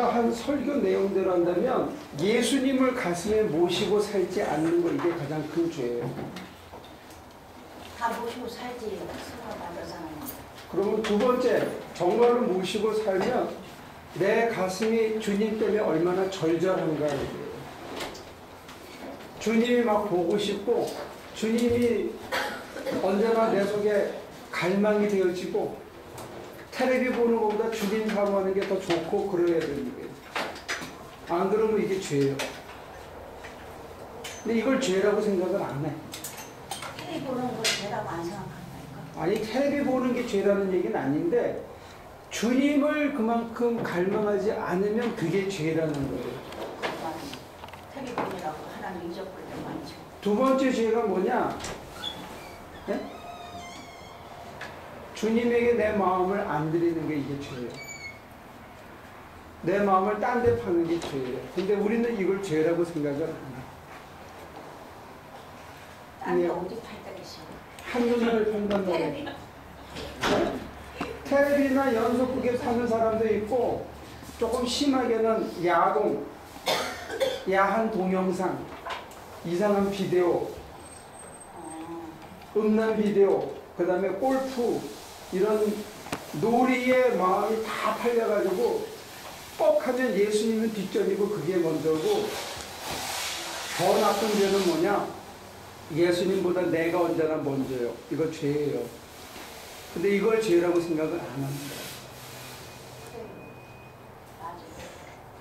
이러한 설교 내용대로 한다면 예수님을 가슴에 모시고 살지 않는 거, 이게 가장 큰 죄예요. 다 모시고 살지. 수가 맞아서는. 그러면 두 번째, 정말로 모시고 살면 내 가슴이 주님 때문에 얼마나 절절한가. 주님이 막 보고 싶고 주님이 언제나 내 속에 갈망이 되어지고 텔레비 보는 것보다 주님 사모하는 게 더 좋고 그래야 되는 거예요. 안 그러면 이게 죄예요. 근데 이걸 죄라고 생각을 안 해. 텔레비 보는 걸 죄라고 안 생각한다니까. 아니, 텔레비 보는 게 죄라는 얘기는 아닌데 주님을 그만큼 갈망하지 않으면 그게 죄라는 거예요. 텔레비 보느라고 하나님 잊어버릴 때 많죠. 두 번째 죄가 뭐냐? 네? 주님에게 내 마음을 안 드리는 게 이게 죄예요. 내 마음을 딴 데 파는 게 죄예요. 근데 우리는 이걸 죄라고 생각을 안 해요. 딴데 어디 팔다겠어. 한눈을 판단 텔레비. 텔레비나 연속극에 파는 사람도 있고 조금 심하게는 야동, 야한 동영상, 이상한 비디오, 음란 비디오, 그 다음에 골프, 이런 놀이에 마음이 다 팔려가지고 뻑 하면 예수님은 뒷전이고 그게 먼저고, 더 나쁜 죄는 뭐냐? 예수님보다 내가 언제나 먼저요. 이거 죄예요. 근데 이걸 죄라고 생각을 안 합니다.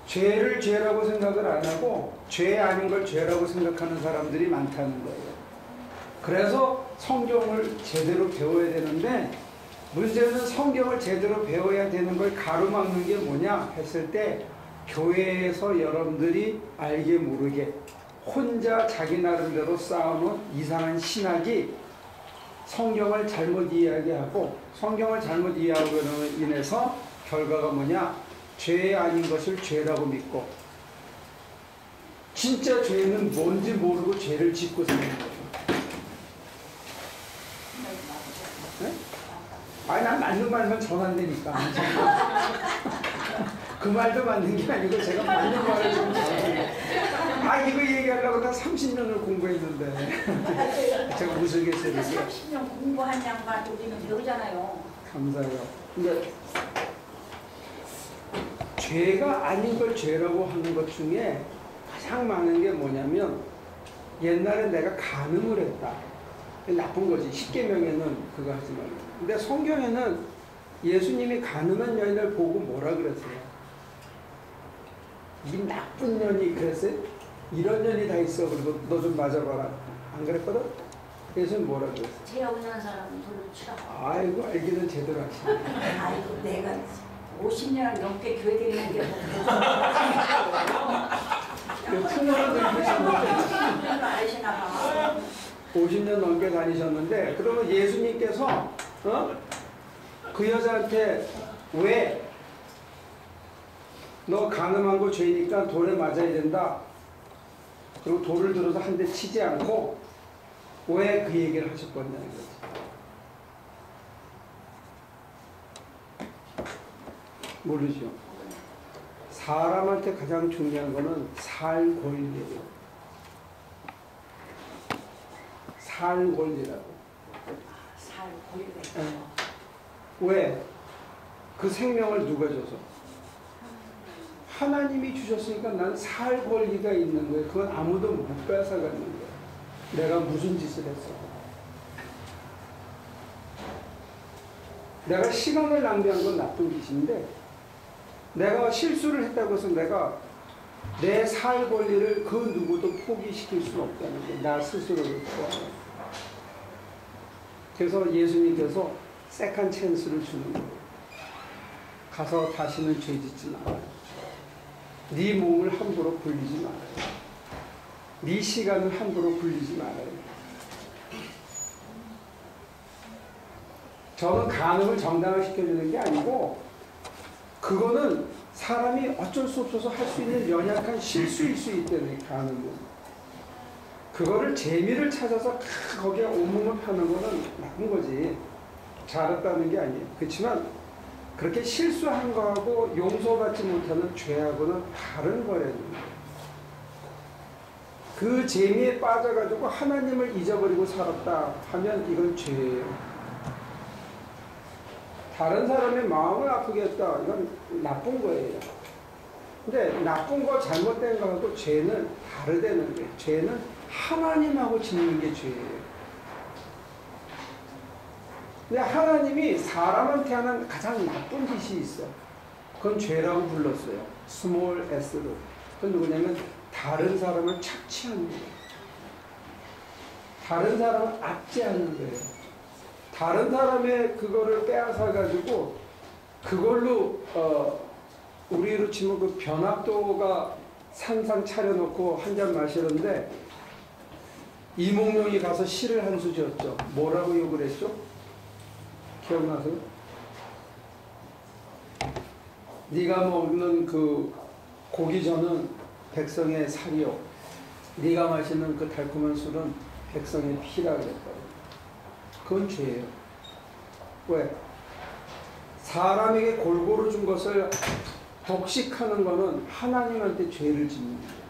죄를 죄라고 생각을 안 하고 죄 아닌 걸 죄라고 생각하는 사람들이 많다는 거예요. 그래서 성경을 제대로 배워야 되는데, 문제는 성경을 제대로 배워야 되는 걸 가로막는 게 뭐냐 했을 때, 교회에서 여러분들이 알게 모르게 혼자 자기 나름대로 쌓아놓은 이상한 신학이 성경을 잘못 이야기하고, 성경을 잘못 이해하고 인해서 결과가 뭐냐? 죄 아닌 것을 죄라고 믿고, 진짜 죄는 뭔지 모르고 죄를 짓고 사는 거예요. 네? 아니, 난 맞는 말만 전한다니까. 그 말도 맞는 게 아니고 제가 맞는 말을 좀 전하는. 아, 이거 얘기하려고 나 30년을 공부했는데. 제가 우스갯소리죠. 30년 공부한 양반 우리는 배우잖아요. 감사해요. 근데 죄가 아닌 걸 죄라고 하는 것 중에 가장 많은 게 뭐냐면, 옛날에 내가 간음을 했다. 나쁜 거지. 십계명에는 그거 하지 말고. 근데 성경에는 예수님이 간음한 여인을 보고 뭐라 그랬어요? 이 나쁜 년이 그랬어요? 이런 년이 다 있어. 그리고 너 좀 맞아봐라. 안 그랬거든? 예수님 뭐라 그랬어요? 죄 없는 사람은 돌로 치라고. 아이고, 알기는 제대로 하시네. 아이고, 내가 50년 넘게 교회 다니는 게 풍요를 들으셨는데 50년 아시나 봐. 50년 넘게 다니셨는데, 그러면 예수님께서 그 여자한테 왜 너 간음한 거 죄니까 돌에 맞아야 된다, 그리고 돌을 들어서 한 대 치지 않고 왜 그 얘기를 하셨거냐는 거지. 모르죠. 사람한테 가장 중요한 거는 살 권리예요. 살 권리라고. 살 권리가 있다. 네. 왜? 그 생명을 누가 줘서? 하나님이 주셨으니까 난 살 권리가 있는 거예요. 그건 아무도 못 뺏어가는 거예요. 내가 무슨 짓을 했어? 내가 시간을 낭비한 건 나쁜 짓인데, 내가 실수를 했다고 해서 내가 내 살 권리를 그 누구도 포기시킬 수는 없다는 게 나 스스로를 포함해요. 그래서 예수님께서 세컨 찬스를 주는 거예요. 가서 다시는 죄 짓지 말아요. 네 몸을 함부로 굴리지 말아요. 네 시간을 함부로 굴리지 말아요. 저는 간음을 정당화시켜주는 게 아니고, 그거는 사람이 어쩔 수 없어서 할 수 있는 연약한 실수일 수 있다는 간음은. 그거를 재미를 찾아서 거기에 온몸을 파는 거는 나쁜 거지. 잘했다는 게 아니에요. 그렇지만 그렇게 실수한 거하고 용서받지 못하는 죄하고는 다른 거예요. 그 재미에 빠져가지고 하나님을 잊어버리고 살았다 하면 이건 죄예요. 다른 사람의 마음을 아프게 했다. 이건 나쁜 거예요. 근데 나쁜 거 잘못된 거하고 죄는 다르다는 거예요. 죄는 하나님하고 짓는 게 죄예요. 근데 하나님이 사람한테 하는 가장 나쁜 짓이 있어. 그건 죄라고 불렀어요. 스몰 s로. 그건 누구냐면 다른 사람을 착취하는 거예요. 다른 사람을 압제하는 거예요. 다른 사람의 그거를 빼앗아 가지고 그걸로 우리로 치면 그 변압도가 상상 차려놓고 한 잔 마시는데 이몽룡이 가서 시를 한 수 지었죠. 뭐라고 욕을 했죠? 기억나세요? 네가 먹는 그 고기전은 백성의 살이요. 네가 마시는 그 달콤한 술은 백성의 피라 그랬다. 그건 죄예요. 왜? 사람에게 골고루 준 것을 독식하는 것은 하나님한테 죄를 짓는 거예요.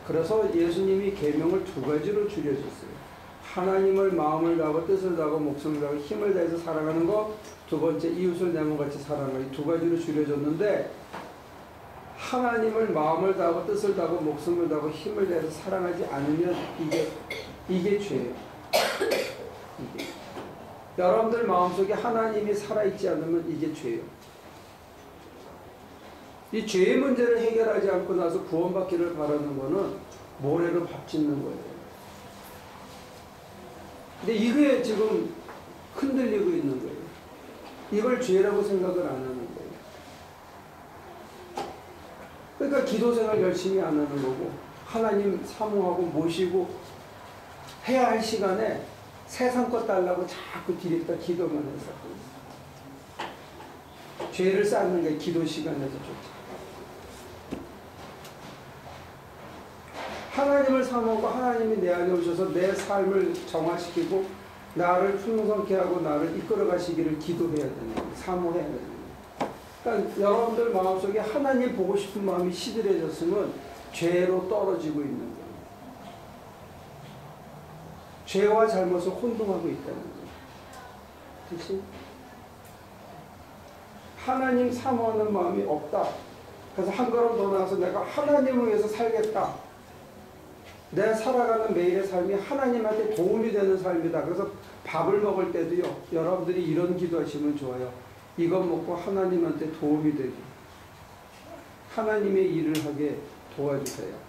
그래서 예수님이 계명을 두 가지로 줄여줬어요. 하나님을 마음을 다하고 뜻을 다하고 목숨을 다하고 힘을 다해서 사랑하는 것, 두 번째 이웃을 내 몸같이 사랑하기, 두 가지로 줄여줬는데 하나님을 마음을 다하고 뜻을 다하고 목숨을 다하고 힘을 다해서 사랑하지 않으면 이게 죄예요. 이게. 여러분들 마음속에 하나님이 살아있지 않으면 이게 죄예요. 이 죄의 문제를 해결하지 않고 나서 구원받기를 바라는 거는 모래로 밥 짓는 거예요. 근데 이게 지금 흔들리고 있는 거예요. 이걸 죄라고 생각을 안 하는 거예요. 그러니까 기도 생활 열심히 안 하는 거고 하나님 사모하고 모시고 해야 할 시간에 세상 것 달라고 자꾸 디립다 기도만 해서 죄를 쌓는 게 기도 시간에서 좋죠. 하나님을 사모하고 하나님이 내 안에 오셔서 내 삶을 정화시키고 나를 풍성케 하고 나를 이끌어 가시기를 기도해야 되는 거예요. 사모해야 되는 거예요. 그러니까 여러분들 마음속에 하나님 보고 싶은 마음이 시들해졌으면 죄로 떨어지고 있는 거예요. 죄와 잘못을 혼동하고 있다는 거예요. 그치? 하나님 사모하는 마음이 없다. 그래서 한 걸음 더 나아서 내가 하나님을 위해서 살겠다. 내 살아가는 매일의 삶이 하나님한테 도움이 되는 삶이다. 그래서 밥을 먹을 때도요. 여러분들이 이런 기도하시면 좋아요. 이것 먹고 하나님한테 도움이 되게. 하나님의 일을 하게 도와주세요.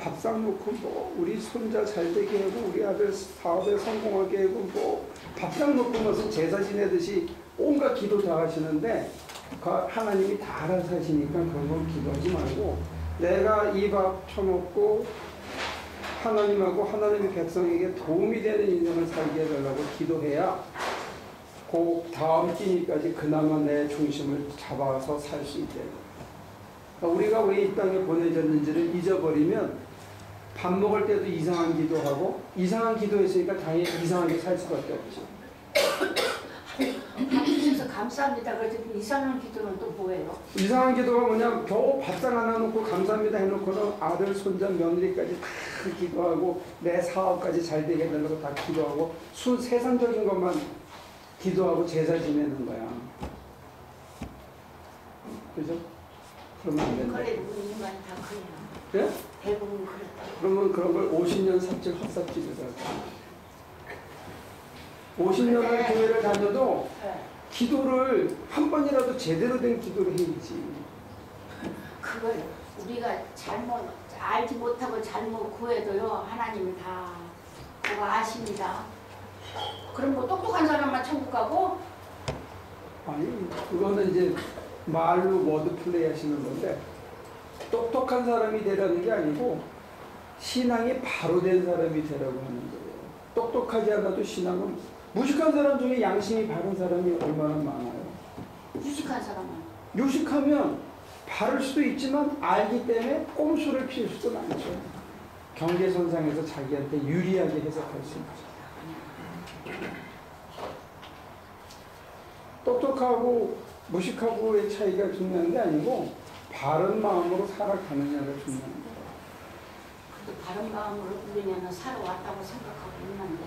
밥상 놓고 우리 손자 잘 되게 하고 우리 아들 사업에 성공하게 하고 밥상 놓고 무슨 제사 지내듯이 온갖 기도 다 하시는데 하나님이 다 알아서 하시니까 그런 건 기도하지 말고 내가 이 밥 처먹고 하나님하고 하나님의 백성에게 도움이 되는 인생을 살게 해달라고 기도해야 그 다음 끼니까지 그나마 내 중심을 잡아서 살 수 있대요. 그러니까 우리가 왜 이 땅에 보내졌는지를 잊어버리면 밥 먹을 때도 이상한 기도하고 이상한 기도했으니까 당연히 이상하게 살 수밖에 없죠. 밥 주셔서 감사합니다. 그래서 이상한 기도는 또 뭐예요? 이상한 기도가 뭐냐, 겨우 밥상 하나 놓고 감사합니다 해놓고는 아들, 손자, 며느리까지 다 기도하고 내 사업까지 잘 되게 해달라고 다 기도하고 세상적인 것만 기도하고 제사 지내는 거야. 그죠? 그러면 안 된다. 그래, 우리만 다 그래요. 예? 대부분 그래. 그러면 그런 걸 50년 삽질 헛삽질이다. 50년을 교회를 다녀도 기도를 한 번이라도 제대로 된 기도를 해야지. 그걸 우리가 잘못 알지 못하고 잘못 구해도요 하나님이 다 그거 아십니다. 그럼 뭐 똑똑한 사람만 천국 가고? 아니 그거는 이제 말로 워드 플레이 하시는 건데 똑똑한 사람이 되라는 게 아니고 신앙이 바로 된 사람이 되라고 하는 거예요. 똑똑하지 않아도 신앙은 무식한 사람 중에 양심이 바른 사람이 얼마나 많아요. 유식한 사람은? 유식하면 바를 수도 있지만 알기 때문에 꼼수를 피울 수도 많죠. 경계선상에서 자기한테 유리하게 해석할 수 있죠. 무력하고 무식하고의 차이가 중요한 게 아니고 바른 마음으로 살아가느냐가 중요한 거예요. 그래도 바른 마음으로 우리는 살아왔다고 생각하고 있는데.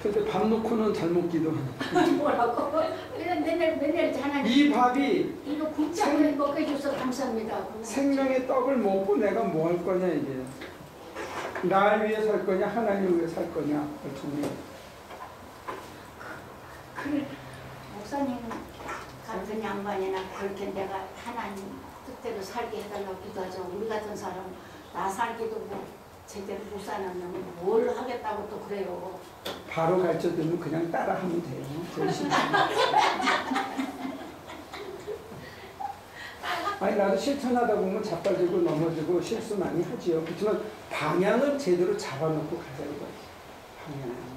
근데 밥 놓고는 잘 먹기도 하고. 뭐라고? 그냥 맨날 하나님. 이 밥이 이거 굽자고 먹게 해줘서 감사합니다. 생명의 떡을 먹고 내가 뭐 할 거냐 이게. 날 위해 살 거냐 하나님 위해 살 거냐 결정이. 그 목사님 같은 양반이나 그렇게 내가 하나님 뜻대로 살게 해달라고 기도하죠. 우리 같은 사람 나 살기도 뭐 제대로 못 사는 놈은 뭘 하겠다고 또 그래요. 바로 가르쳐주면 그냥 따라하면 돼요. 제일 쉽죠. 아니 나도 실천하다 보면 자빠지고 넘어지고 실수 많이 하지요. 그렇지만 방향을 제대로 잡아놓고 가자 이거지. 방향.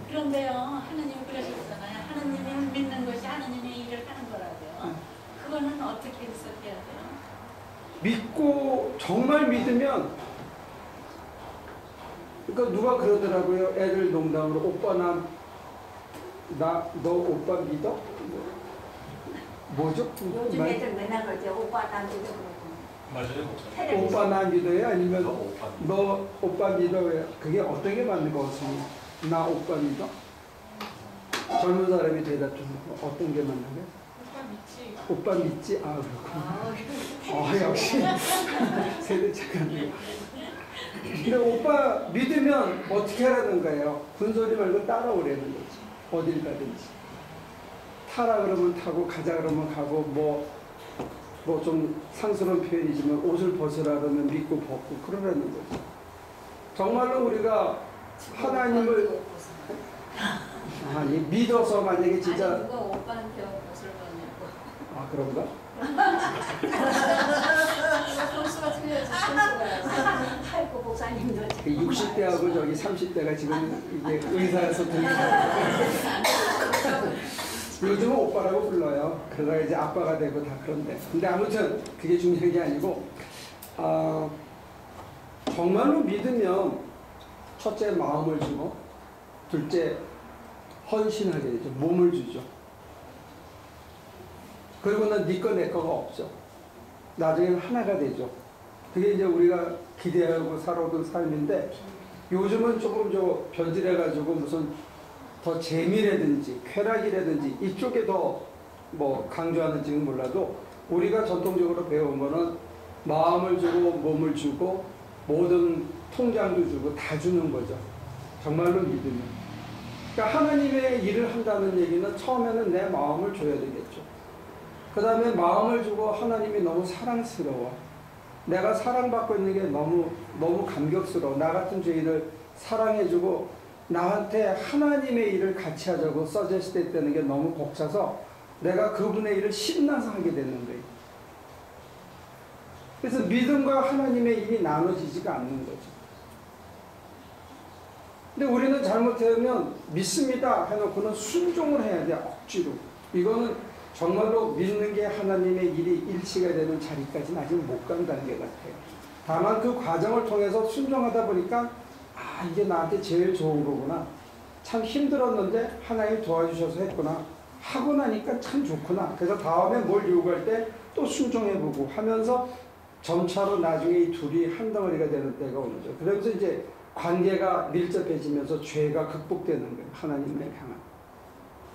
그런데요, 하나님이 그러셨잖아요. 하나님을 믿는 것이 하나님의 일을 하는 거라고요. 그거는 어떻게 해석해야 돼요? 믿고 정말 믿으면, 그러니까 누가 그러더라고요. 애들 농담으로 오빠 너 오빠 믿어? 뭐죠? 요즘 애들 맨날 그러죠. 오빠 나 믿어 그러고. 맞아요. 오빠 나 믿어요? 아니면 오빠. 너 오빠 믿어요? 그게 어떤 게 맞는 거같습니까? 나 오빠 믿어? 젊은 사람이 대답 좀 하고 어떤 게 맞는 거야? 오빠 믿지. 오빠 믿지? 아 그렇구나. 역시 세대 착한데. 근데 오빠 믿으면 어떻게 하라는 거예요? 군소리 말고 따라오라는 거지. 어딜 가든지. 타라 그러면 타고 가자 그러면 가고 뭐 좀 상스러운 표현이지만 옷을 벗으라 그러면 믿고 벗고 그러라는 거죠. 정말로 우리가 하나님을 아니 믿어서 만약에 진짜 아니, 누가 오빠한테 옷을 벗냐고. 아 그런가? 선수가 틀려서 선수가 할거 목사님도 60대하고 저기 30대가 지금 이게 의사에서 요즘은 오빠라고 불러요. 그러다가 이제 아빠가 되고 다 그런데. 근데 아무튼 그게 중요한 게 아니고 정말로 믿으면 첫째 마음을 주고 둘째 헌신하게 되죠. 몸을 주죠. 그리고는 네 거 내 거가 없죠. 나중에는 하나가 되죠. 그게 이제 우리가 기대하고 살아오던 삶인데 요즘은 조금 변질해가지고 무슨 더 재미라든지 쾌락이라든지 이쪽에 더 뭐 강조하는지는 몰라도 우리가 전통적으로 배운 거는 마음을 주고 몸을 주고 모든 통장도 주고 다 주는 거죠. 정말로 믿으면. 그러니까 하나님의 일을 한다는 얘기는 처음에는 내 마음을 줘야 되겠죠. 그 다음에 마음을 주고 하나님이 너무 사랑스러워. 내가 사랑받고 있는 게 너무 감격스러워. 나 같은 죄인을 사랑해주고 나한테 하나님의 일을 같이 하자고 서제스트 했다는 게 너무 벅차서 내가 그분의 일을 신나서 하게 되는 거예요. 그래서 믿음과 하나님의 일이 나눠지지가 않는 거죠. 근데 우리는 잘못하면 믿습니다 해놓고는 순종을 해야 돼. 억지로. 이거는 정말로 믿는 게 하나님의 일이 일치가 되는 자리까지는 아직 못 간 단계 같아요. 다만 그 과정을 통해서 순종하다 보니까 이게 나한테 제일 좋은 거구나. 참 힘들었는데 하나님 도와주셔서 했구나. 하고 나니까 참 좋구나. 그래서 다음에 뭘 요구할 때 또 순종해보고 하면서 점차로 나중에 이 둘이 한 덩어리가 되는 때가 오는 거죠. 그러면서 이제 관계가 밀접해지면서 죄가 극복되는 거예요. 하나님을 향한.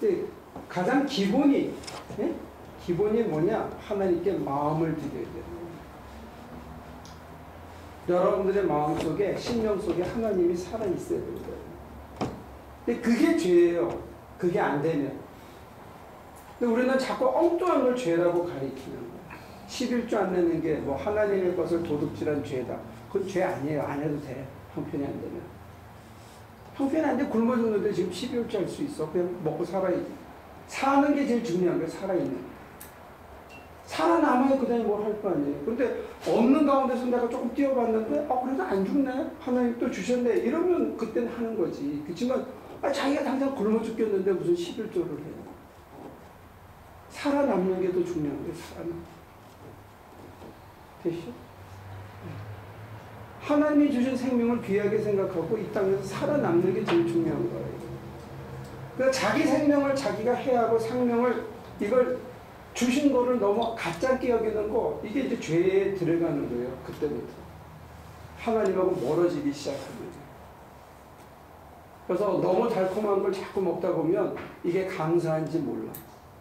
근데 가장 기본이 뭐냐? 하나님께 마음을 드려야 돼요. 여러분들의 마음 속에, 심령 속에 하나님이 살아있어야 되는 거예요. 근데 그게 죄예요. 그게 안 되면. 근데 우리는 자꾸 엉뚱한 걸 죄라고 가리키는 거예요. 11조 안 내는 게 뭐 하나님의 것을 도둑질한 죄다. 그건 죄 아니에요. 안 해도 돼. 형편이 안 되면. 형편이 안 돼 굶어 죽는데 지금 12월째 할 수 있어. 그냥 먹고 살아야지. 사는 게 제일 중요한 거예요. 살아있는. 살아남아야 그 다음에 뭘 할 거 아니에요. 그런데 없는 가운데서 내가 조금 뛰어봤는데 그래도 안 죽네? 하나님 또 주셨네? 이러면 그때는 하는 거지. 그렇지만 자기가 당장 굶어 죽겠는데 무슨 11조를 해요. 살아남는 게 더 중요한 거예요. 살아남는. 되시죠? 하나님이 주신 생명을 귀하게 생각하고 이 땅에서 살아남는 게 제일 중요한 거예요. 그러니까 자기 생명을 자기가 해하고 생명을 이걸 주신 거를 너무 가짜게 여기는 거, 이게 이제 죄에 들어가는 거예요. 그때부터 하나님하고 멀어지기 시작한 거죠. 그래서 너무 달콤한 걸 자꾸 먹다 보면 이게 감사한지 몰라.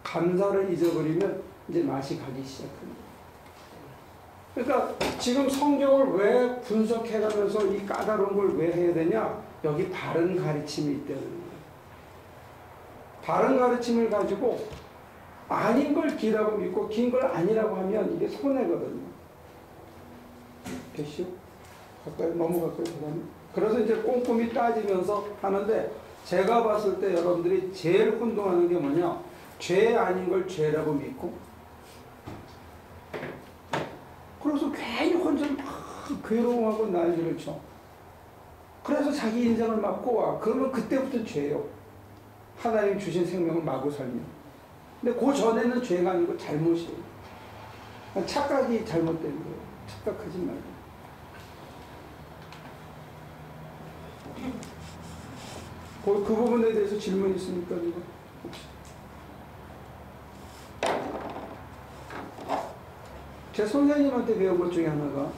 감사를 잊어버리면 이제 맛이 가기 시작합니다. 그러니까 지금 성경을 왜 분석해가면서 이 까다로운 걸 왜 해야 되냐? 여기 바른 가르침이 있다는 거예요. 바른 가르침을 가지고 아닌 걸 기라고 믿고 긴 걸 아니라고 하면 이게 손해거든요. 됐죠? 가까이 넘어갈까요? 그다음에? 그래서 이제 꼼꼼히 따지면서 하는데, 제가 봤을 때 여러분들이 제일 혼동하는 게 뭐냐? 죄 아닌 걸 죄라고 믿고, 그래서 괜히 혼자 막 괴로워하고 난리를 쳐. 그래서 자기 인생을 막 꼬아. 그러면 그때부터 죄요. 하나님 주신 생명을 마구 살면. 근데 그 전에는 죄가 아니고 잘못이에요. 착각이 잘못된 거예요. 착각하지 말고. 그 부분에 대해서 질문 있습니까? 이거? 혹시? 제 선생님한테 배운 것 중에 하나가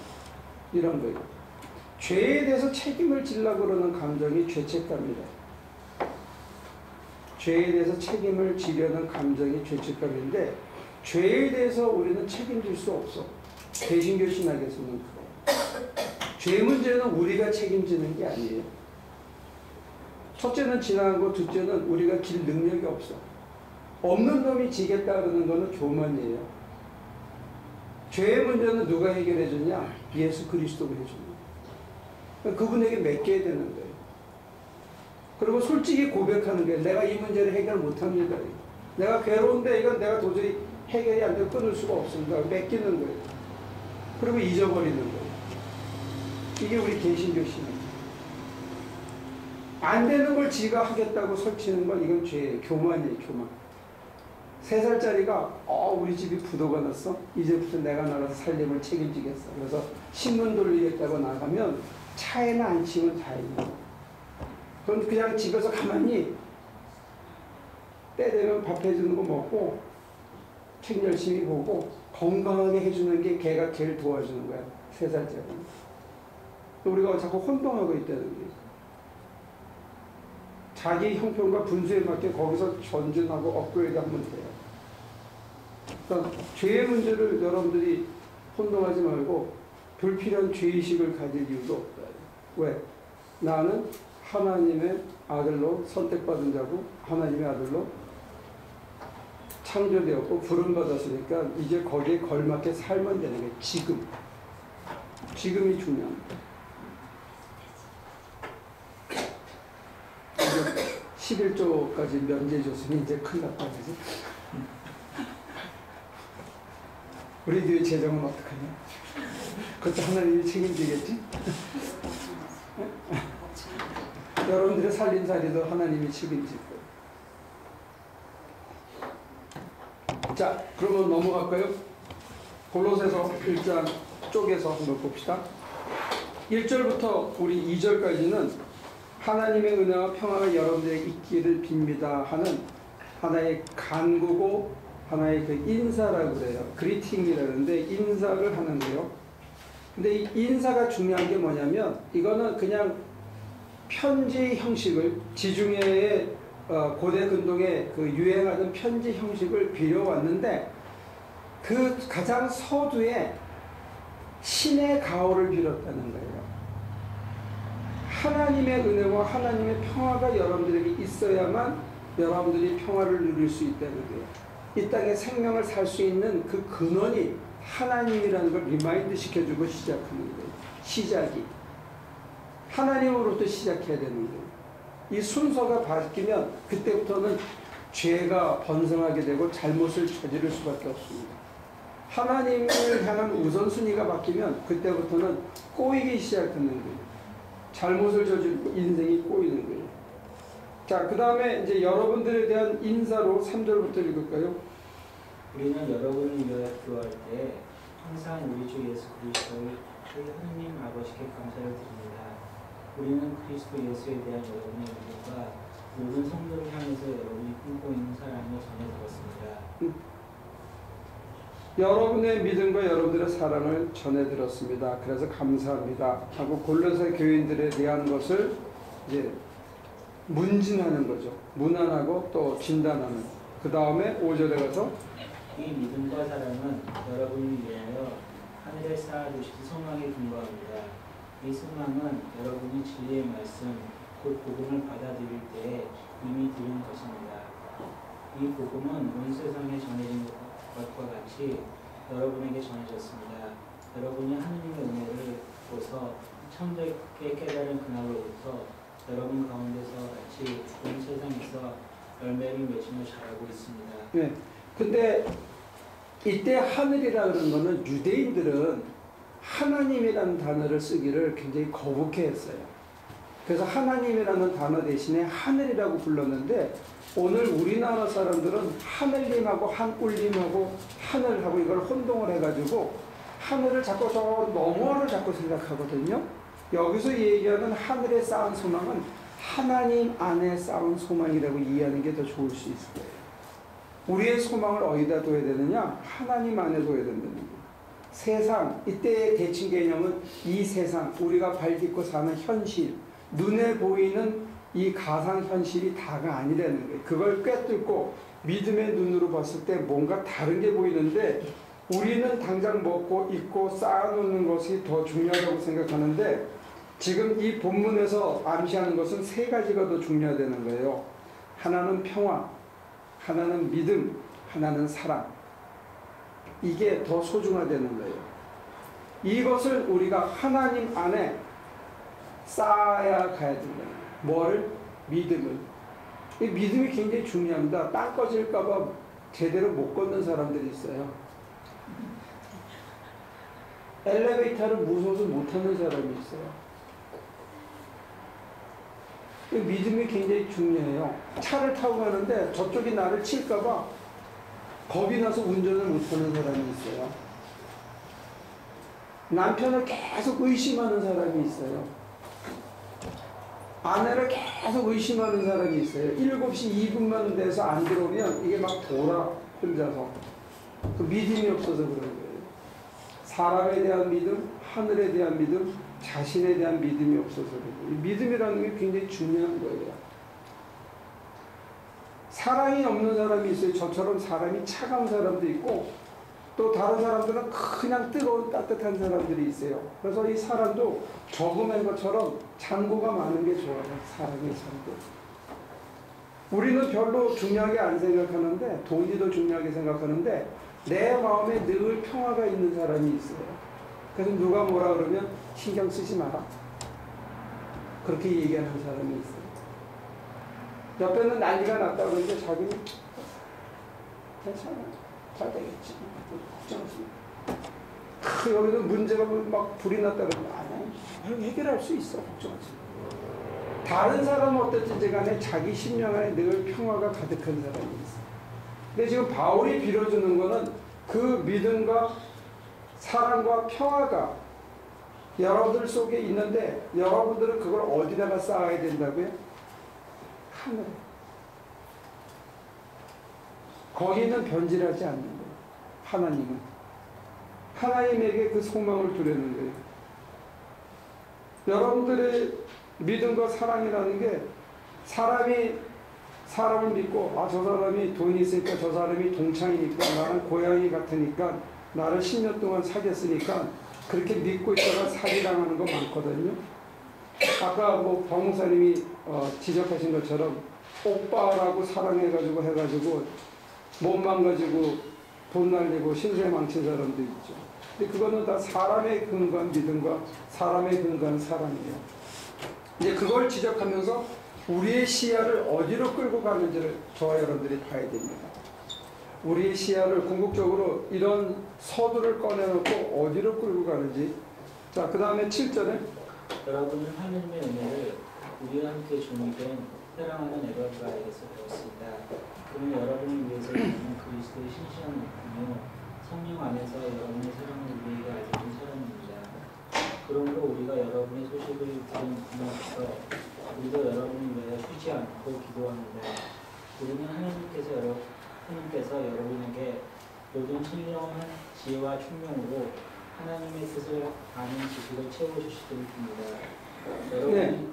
이런 거예요. 죄에 대해서 책임을 지려고 그러는 감정이 죄책감이다. 죄에 대해서 책임을 지려는 감정이 죄책감인데, 죄에 대해서 우리는 책임질 수 없어. 개신교 신학에서는 그래요. 죄 문제는 우리가 책임지는 게 아니에요. 첫째는 지나가고, 둘째는 우리가 질 능력이 없어. 없는 놈이 지겠다 그러는 거는 교만이에요. 죄의 문제는 누가 해결해 주냐? 예수 그리스도가 해줍니다. 그분에게 맡겨야 되는 거예요. 그리고 솔직히 고백하는 거예요. 내가 이 문제를 해결 못합니다. 내가 괴로운데 이건 내가 도저히 해결이 안 되고 끊을 수가 없습니다. 맡기는 거예요. 그리고 잊어버리는 거예요. 이게 우리 개신교 신앙이에요. 안 되는 걸 지가 하겠다고 설치는 건 이건 죄예요. 교만이에요. 교만. 3살짜리가 우리 집이 부도가 났어? 이제부터 내가 나가서 살림을 책임지겠어. 그래서 신문 돌리겠다고 나가면 차에는 안 치면 다행이에요. 그럼 그냥 집에서 가만히 때 되면 밥 해주는 거 먹고 책 열심히 보고 건강하게 해주는 게 걔가 제일 도와주는 거야. 3살짜리는. 우리가 자꾸 혼동하고 있다는 거예요. 자기 형편과 분수에 맞게 거기서 전진하고 업그레이드 하면 돼요. 그러니까 죄의 문제를 여러분들이 혼동하지 말고 불필요한 죄의식을 가질 이유도 없다. 왜? 나는 하나님의 아들로 선택받은 자고 하나님의 아들로 창조되었고 부름받았으니까 이제 거기에 걸맞게 살면 되는 게 지금. 지금이 중요합니다. 11조까지 면제 줬으니 이제 큰일 났다, 그지? 우리 뒤에 재정은 어떡하냐? 그것도 하나님이 책임지겠지? 여러분들의 살림살이도 하나님이 책임질 거예요. 자, 그러면 넘어갈까요? 골로새서 1장 쪽에서 한번 봅시다. 1절부터 우리 2절까지는 하나님의 은혜와 평화가 여러분들에게 있기를 빕니다 하는 하나의 간구고 하나의 그 인사라고 그래요. 그리팅이라는데 인사를 하는 거예요. 근데 이 인사가 중요한 게 뭐냐면 이거는 그냥 편지 형식을 지중해의 고대 근동에 그 유행하던 편지 형식을 빌려왔는데 그 가장 서두에 신의 가호를 빌었다는 거예요. 하나님의 은혜와 하나님의 평화가 여러분들에게 있어야만 여러분들이 평화를 누릴 수 있다는 거예요. 이 땅에 생명을 살 수 있는 그 근원이 하나님이라는 걸 리마인드 시켜주고 시작하는 거예요. 시작이. 하나님으로부터 시작해야 되는 거예요. 이 순서가 바뀌면 그때부터는 죄가 번성하게 되고 잘못을 저지를 수밖에 없습니다. 하나님을 향한 우선순위가 바뀌면 그때부터는 꼬이기 시작하는 거예요. 잘못을 저지르고 인생이 꼬이는 거예요. 자, 그 다음에 이제 여러분들에 대한 인사로 3절부터 읽을까요? 우리는 여러분을 위하여 기도할 때 항상 우리 주 예수 그리스도의 저희 하나님 아버지께 감사를 드립니다. 우리는 그리스도 예수에 대한 여러분의 믿음과 모든 성도를 향해서 통해서 여러분이 꿈꾸고 있는 사랑을 전해 들었습니다. 여러분의 믿음과 여러분들의 사랑을 전해 들었습니다. 그래서 감사합니다. 하고 골로새 교인들에 대한 것을 이제 문진하는 거죠. 문안하고 또 진단하는. 그 다음에 5절에 가서 이 믿음과 사랑은 여러분을 위하여 하늘에 쌓아두신 소망에 근거합니다. 이 소망은 여러분이 진리의 말씀, 곧 복음을 받아들일 때에 이미 들은 것입니다. 이 복음은 온 세상에 전해진 것과 같이 여러분에게 전해졌습니다. 여러분이 하느님의 은혜를 보서 참되게 깨달은 그날로부터 여러분 가운데서 같이 온 세상에서 열매를 맺으며 자라고 있습니다. 네. 근데 이때 하늘이라 그런 거는 유대인들은 하나님이라는 단어를 쓰기를 굉장히 거북해 했어요. 그래서 하나님이라는 단어 대신에 하늘이라고 불렀는데 오늘 우리나라 사람들은 하늘님하고 한울님하고 하늘하고 이걸 혼동을 해가지고 하늘을 자꾸 저 너머를 자꾸 생각하거든요. 여기서 얘기하는 하늘에 쌓은 소망은 하나님 안에 쌓은 소망이라고 이해하는 게 더 좋을 수 있을 거예요. 우리의 소망을 어디다 둬야 되느냐? 하나님 안에 둬야 된다는 거예요. 세상, 이때의 대칭 개념은 이 세상, 우리가 발딛고 사는 현실, 눈에 보이는 이 가상 현실이 다가 아니라는 거예요. 그걸 꿰뚫고 믿음의 눈으로 봤을 때 뭔가 다른 게 보이는데 우리는 당장 먹고 입고 쌓아놓는 것이 더 중요하다고 생각하는데 지금 이 본문에서 암시하는 것은 세 가지가 더 중요하다는 거예요. 하나는 평화, 하나는 믿음, 하나는 사랑. 이게 더 소중하다는 거예요. 이것을 우리가 하나님 안에 쌓아야 가야 된다. 뭘? 믿음을. 이 믿음이 굉장히 중요합니다. 땅 꺼질까봐 제대로 못 걷는 사람들이 있어요. 엘리베이터를 무서워서 못 타는 사람이 있어요. 이 믿음이 굉장히 중요해요. 차를 타고 가는데 저쪽이 나를 칠까봐 겁이 나서 운전을 못하는 사람이 있어요. 남편을 계속 의심하는 사람이 있어요. 아내를 계속 의심하는 사람이 있어요. 7시 2분만 돼서 안 들어오면 이게 막 돌아 혼자서. 그 믿음이 없어서 그런 거예요. 사람에 대한 믿음, 하늘에 대한 믿음, 자신에 대한 믿음이 없어서 그런 거예요. 믿음이라는 게 굉장히 중요한 거예요. 사랑이 없는 사람이 있어요. 저처럼 사람이 차가운 사람도 있고 또 다른 사람들은 그냥 뜨거운 따뜻한 사람들이 있어요. 그래서 이 사람도 저금한 것처럼 잔고가 많은 게 좋아요. 사랑의 잔고. 우리는 별로 중요하게 안 생각하는데 돈이 더 중요하게 생각하는데 내 마음에 늘 평화가 있는 사람이 있어요. 그래서 누가 뭐라 그러면 신경 쓰지 마라. 그렇게 얘기하는 사람이 있어요. 옆에는 난리가 났다 그러는데 자기는 괜찮아. 잘 되겠지. 걱정하지 마. 여기서 문제가 막 불이 났다 그러면 아니야. 해결할 수 있어. 걱정하지 마. 다른 사람은 어떻든지 간에 자기 심령 안에 늘 평화가 가득한 사람이 있어. 근데 지금 바울이 빌어주는 거는 그 믿음과 사랑과 평화가 여러분들 속에 있는데 여러분들은 그걸 어디다가 쌓아야 된다고요? 하늘에. 거기는 변질하지 않는 거예요. 하나님은. 하나님에게 그 소망을 두려는 거예요. 여러분들의 믿음과 사랑이라는 게 사람이 사람을 믿고 저 사람이 돈이 있으니까 저 사람이 동창이니까 나는 고양이 같으니까 나를 10년 동안 사귀었으니까 그렇게 믿고 있다가 사기당하는 거 많거든요. 아까 박목사님이 지적하신 것처럼 오빠라고 사랑해가지고 몸만 가지고 돈 날리고 신세 망친 사람도 있죠. 근데 그거는 다 사람의 근거한 믿음과 사람의 근거한 사랑이에요. 이제 그걸 지적하면서 우리의 시야를 어디로 끌고 가는지를 저와 여러분들이 봐야 됩니다. 우리의 시야를 궁극적으로 이런 서두를 꺼내놓고 어디로 끌고 가는지. 자, 그 다음에 7절에 여러분은 하느님의 은혜를 우리와 함께 존귀된 사랑하는 에바브라에게서 배웠습니다. 그는 여러분을 위해서 주는 그리스도의 신실한 목숨이요 성령 안에서 여러분의 사랑을 우리에게 알려준 사람입니다. 그러므로 우리가 여러분의 소식을 들은 그날부터 우리도 여러분을 위하여 쉬지 않고 기도합니다. 우리는 하나님께서 여러분에게 모든 신령한 지혜와 총명으로 하나님의 뜻을 아는 지식을 채워주시기를 빕니다. 여러분이 네.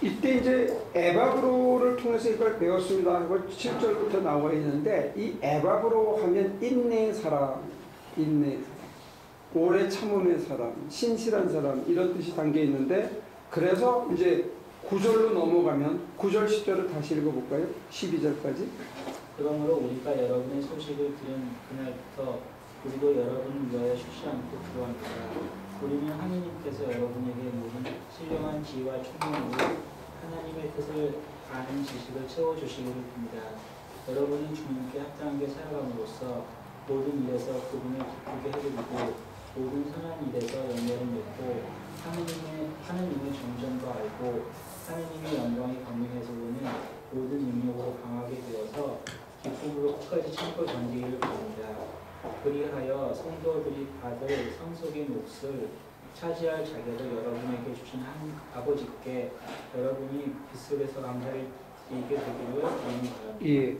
이때 이제 에바브로를 통해서 이걸 배웠습니다 하고 7절부터 나와 있는데, 이 에바브로 하면 인내의 사람, 오래 참음의 사람, 신실한 사람, 이런 뜻이 담겨 있는데, 그래서 이제 9절로 넘어가면 9절 10절을 다시 읽어볼까요? 12절까지. 그러므로 우리가 여러분의 소식을 들은 그날부터 우리도 여러분을 위하여 쉬지 않고 기도합니다. 우리는 하나님께서 여러분에게 모든 신령한 지혜와 총명으로 하나님의 뜻을 아는 지식을 채워주시기를 빕니다. 여러분이 주님께 합당하게 살아감으로써 모든 일에서 그분을 기쁘게 해드리고 모든 선한 일에서 연결을 맺고 하느님의 정전도 알고 하느님의 영광이 광명해서 오는 모든 능력으로 강하게 되어서 기쁨으로 끝까지 참고 견디기를 바랍니다. 그리하여 성도들이 받을 상속의 몫을 차지할 자격을 여러분에게 주신 아버지께 여러분이 빗속에서 감사를 드리게 되기를 바랍니다. 예.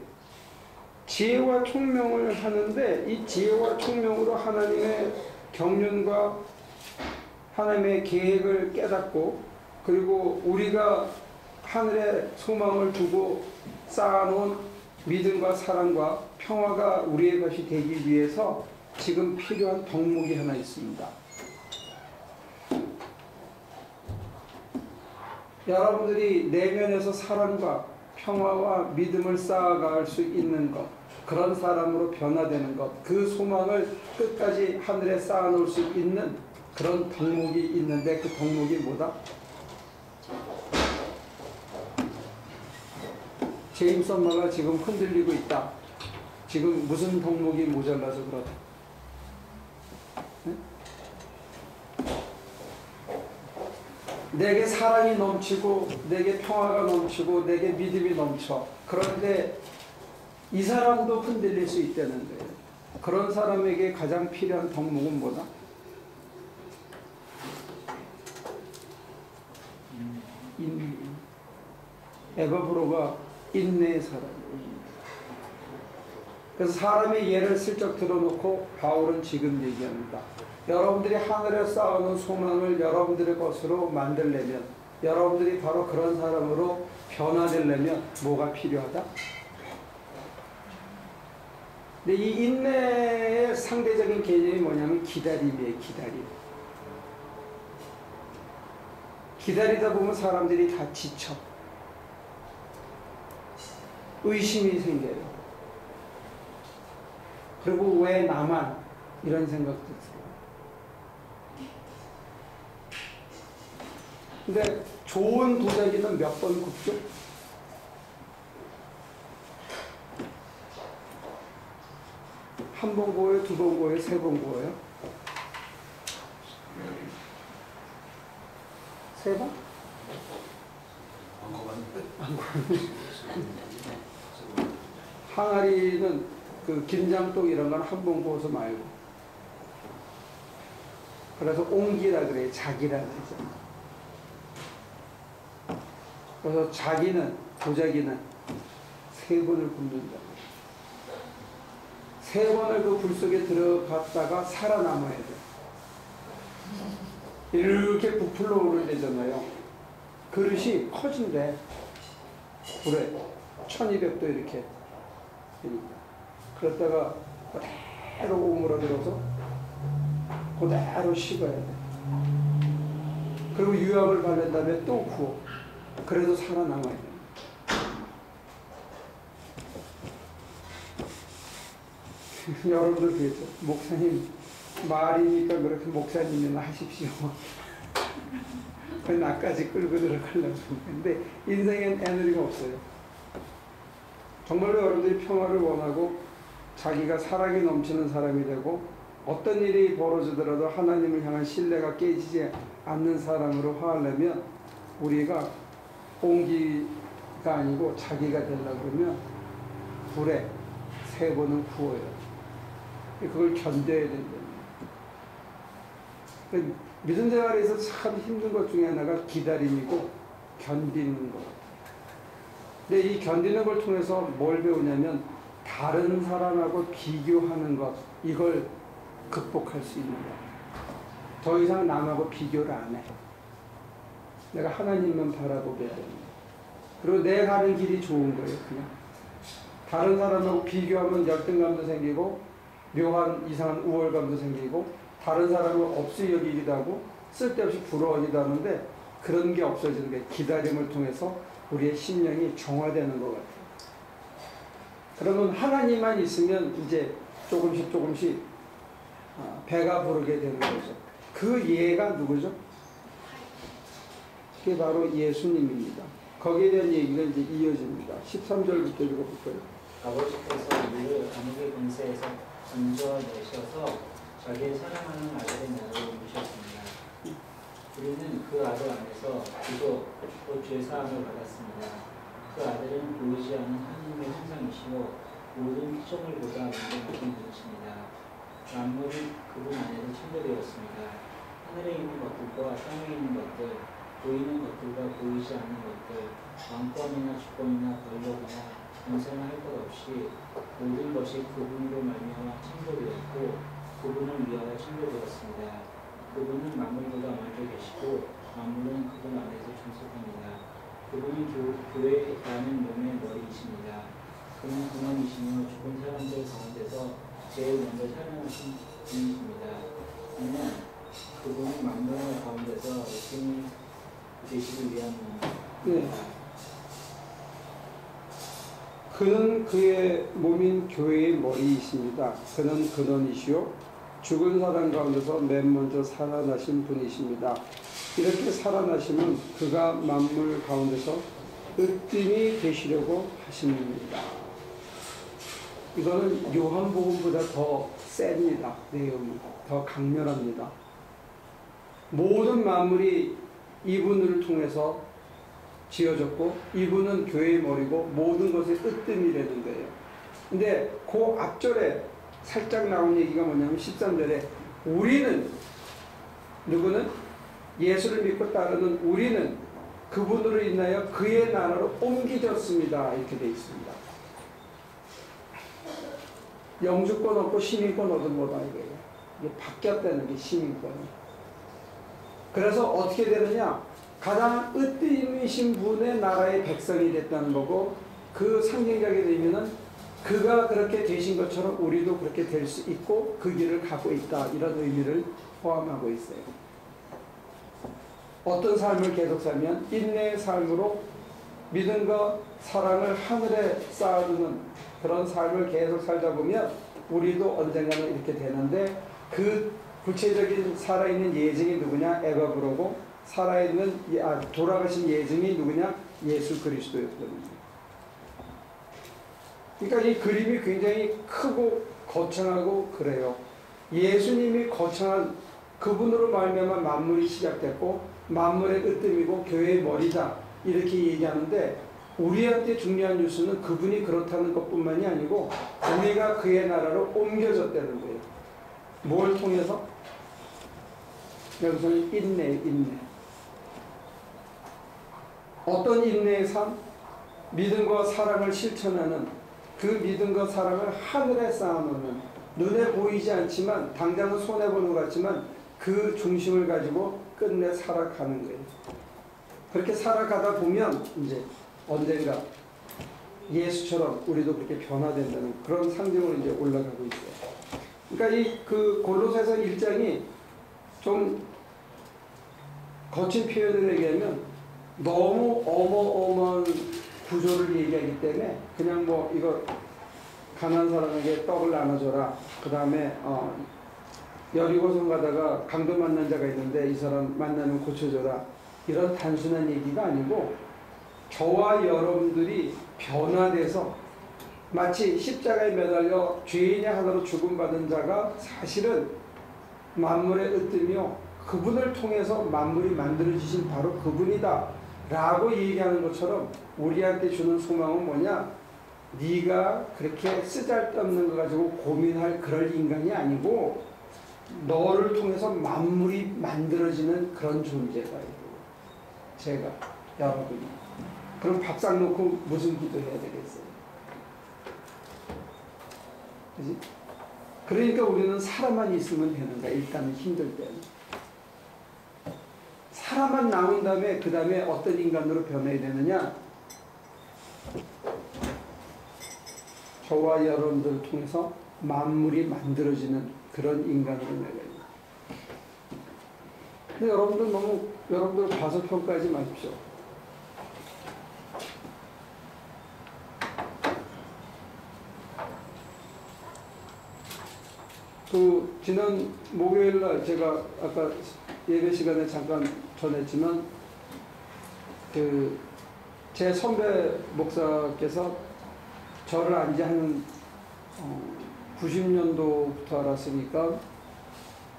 지혜와 총명을 하는데, 이 지혜와 총명으로 하나님의 경륜과 하나님의 계획을 깨닫고, 그리고 우리가 하늘에 소망을 두고 쌓아놓은 믿음과 사랑과 평화가 우리의 것이 되기 위해서 지금 필요한 덕목이 하나 있습니다. 여러분들이 내면에서 사랑과 평화와 믿음을 쌓아갈 수 있는 것, 그런 사람으로 변화되는 것, 그 소망을 끝까지 하늘에 쌓아놓을 수 있는 그런 덕목이 있는데, 그 덕목이 뭐다? 제임스 엄마가 지금 흔들리고 있다. 지금 무슨 덕목이 모자라서 그러다. 네? 내게 사랑이 넘치고, 내게 평화가 넘치고, 내게 믿음이 넘쳐. 그런데 이 사람도 흔들릴 수 있다는 거예요. 그런 사람에게 가장 필요한 덕목은 뭐다? 인내. 에바브로가 인내의 사람이에요. 그래서 사람의 예를 슬쩍 들어놓고 바울은 지금 얘기합니다. 여러분들이 하늘에 쌓아놓은 소망을 여러분들의 것으로 만들려면, 여러분들이 바로 그런 사람으로 변화되려면 뭐가 필요하다? 근데 이 인내의 상대적인 개념이 뭐냐면 기다림이에요. 기다리다 보면 사람들이 다 지쳐. 의심이 생겨요. 그리고 왜 나만? 이런 생각도 들어요. 근데 좋은 도자기는 몇 번 굽죠? 한 번 구워요? 두 번 구워요? 세 번 구워요? 세 번? 안 구웠는데. 항아리는 그 김장떡 이런 건 한 번 구워서 말고. 그래서 옹기라 그래요. 자기라 그러죠. 그래서 도자기는 세 번을 굽는다. 세 번을 그 불 속에 들어갔다가 살아남아야 돼. 이렇게 부풀러 오르잖아요. 그릇이 커진대. 불에 1200도 이렇게. 그러다가 그대로 오므라들어서 그대로 식어야 돼. 그리고 유약을 바른 다음에 또 구워. 그래도 살아남아야 돼. 여러분들 그랬죠. 목사님 말이니까 그렇게 목사님이나 하십시오. 나까지 끌고 들어가려고. 근데 인생엔 에너지가 없어요. 정말로 여러분들이 평화를 원하고 자기가 사랑이 넘치는 사람이 되고 어떤 일이 벌어지더라도 하나님을 향한 신뢰가 깨지지 않는 사람으로 하려면 우리가 옹기가 아니고 자기가 되려고 그러면 불에 세 번은 구워요. 그걸 견뎌야 된다. 믿음 생활에서 참 힘든 것 중에 하나가 기다림이고 견디는 것. 근데 이 견디는 걸 통해서 뭘 배우냐면 다른 사람하고 비교하는 것, 이걸 극복할 수 있는 거예요. 더 이상 남하고 비교를 안 해. 내가 하나님만 바라보게 됩니다. 그리고 내 가는 길이 좋은 거예요. 그냥 다른 사람하고 비교하면 열등감도 생기고 묘한 이상한 우월감도 생기고 다른 사람을 없이 여기기도 하고 쓸데없이 부러워하기도 하는데 그런 게 없어지는 게 기다림을 통해서 우리의 심령이 정화되는 것 같아요. 그러면 하나님만 있으면 이제 조금씩 배가 부르게 되는 거죠. 그 예가 누구죠? 그게 바로 예수님입니다. 거기에 대한 얘기가 이제 이어집니다. 13절부터 읽어볼까요? 아버지께서 우리를 암흑의 권세에서 건져내셔서 자기의 사랑하는 아들의 나라로 옮기셨습니다. 우리는 그 아들 안에서 기도, 곧 죄사함을 받았습니다. 그 아들은 보이지 않는 하나님의 형상이시요 모든 피조물보다 먼저 나신 분이십니다. 만물이 그분 안에서 창조되었습니다. 하늘에 있는 것들과 땅에 있는 것들, 보이는 것들과 보이지 않는 것들, 왕권이나 주권이나 권력이나 권세나 할 것 없이 모든 것이 그분으로 말미암아 창조되었고 그분을 위하여 창조되었습니다. 그분은 만물보다 먼저 계시고 만물은 그분 안에서 존속합니다. 그분은 교회라는 몸의 머리이십니다. 그는 근원이시며 죽은 사람들 가운데서 제일 먼저 살아나신 분이십니다. 그분은 만물 가운데서 의심이 되시기 위한 분입니다. 그는 그의 몸인 교회의 머리이십니다. 그는 근원이시요 죽은 사람 가운데서 맨 먼저 살아나신 분이십니다. 이렇게 살아나시면 그가 만물 가운데서 으뜸이 되시려고 하십니다. 이거는 요한복음보다 더 셉니다. 내용이 더 강렬합니다. 모든 만물이 이분을 통해서 지어졌고 이분은 교회의 머리고 모든 것의 으뜸이 되는 거예요. 근데 그 앞절에 살짝 나온 얘기가 뭐냐면 13절에 우리는 누구는? 예수를 믿고 따르는 우리는 그분으로 인하여 그의 나라로 옮겨졌습니다. 이렇게 되어 있습니다. 영주권 얻고 시민권 얻은 거다 이거예요. 이게 바뀌었다는 게 시민권이. 그래서 어떻게 되느냐? 가장 으뜸이신 분의 나라의 백성이 됐다는 거고 그 상징적인 의미는 그가 그렇게 되신 것처럼 우리도 그렇게 될 수 있고 그 길을 가고 있다 이런 의미를 포함하고 있어요. 어떤 삶을 계속 살면 인내의 삶으로 믿음과 사랑을 하늘에 쌓아두는 그런 삶을 계속 살다 보면 우리도 언젠가는 이렇게 되는데 그 구체적인 살아있는 예증이 누구냐? 에바브로고 돌아가신 예증이 누구냐? 예수 그리스도였거든요. 그러니까 이 그림이 굉장히 크고 거창하고 그래요. 예수님이 거창한 그분으로 말미암아 만물이 시작됐고 만물의 으뜸이고 교회의 머리다 이렇게 얘기하는데 우리한테 중요한 뉴스는 그분이 그렇다는 것뿐만이 아니고 우리가 그의 나라로 옮겨졌다는 거예요. 뭘 통해서? 여기서는 인내. 어떤 인내의 삶? 믿음과 사랑을 실천하는 그 믿음과 사랑을 하늘에 쌓아놓는 눈에 보이지 않지만 당장은 손해보는 것 같지만 그 중심을 가지고 끝내 살아가는 거예요. 그렇게 살아가다 보면 이제 언젠가 예수처럼 우리도 그렇게 변화된다는 그런 상징으로 이제 올라가고 있어요. 그러니까 이 그 골로새서 1장이 좀 거친 표현을 얘기하면 너무 어마어마한 구조를 얘기하기 때문에 그냥 뭐 이거 가난한 사람에게 떡을 나눠줘라. 그 다음에 여리고성 가다가 강도 만난 자가 있는데 이 사람 만나면 고쳐줘라. 이런 단순한 얘기가 아니고 저와 여러분들이 변화돼서 마치 십자가에 매달려 죄인의 하나로 죽음받은 자가 사실은 만물의 으뜸이요 그분을 통해서 만물이 만들어지신 바로 그분이다 라고 얘기하는 것처럼 우리한테 주는 소망은 뭐냐? 네가 그렇게 쓰잘데없는 거 가지고 고민할 그럴 인간이 아니고 너를 통해서 만물이 만들어지는 그런 존재다. 제가 여러분이 그럼 밥상 놓고 무슨 기도해야 되겠어요? 그지? 그러니까 우리는 사람만 있으면 되는 거야. 일단은 힘들 때는. 사람만 나온 다음에 그 다음에 어떤 인간으로 변해야 되느냐? 저와 여러분들을 통해서 만물이 만들어지는 그런 인간으로 내려요. 근데 여러분들 너무 여러분들 봐서 평가하지 마십시오. 지난 목요일 날 제가 아까 예배 시간에 잠깐 전했지만 제 선배 목사께서 저를 안지 한 90년도부터 알았으니까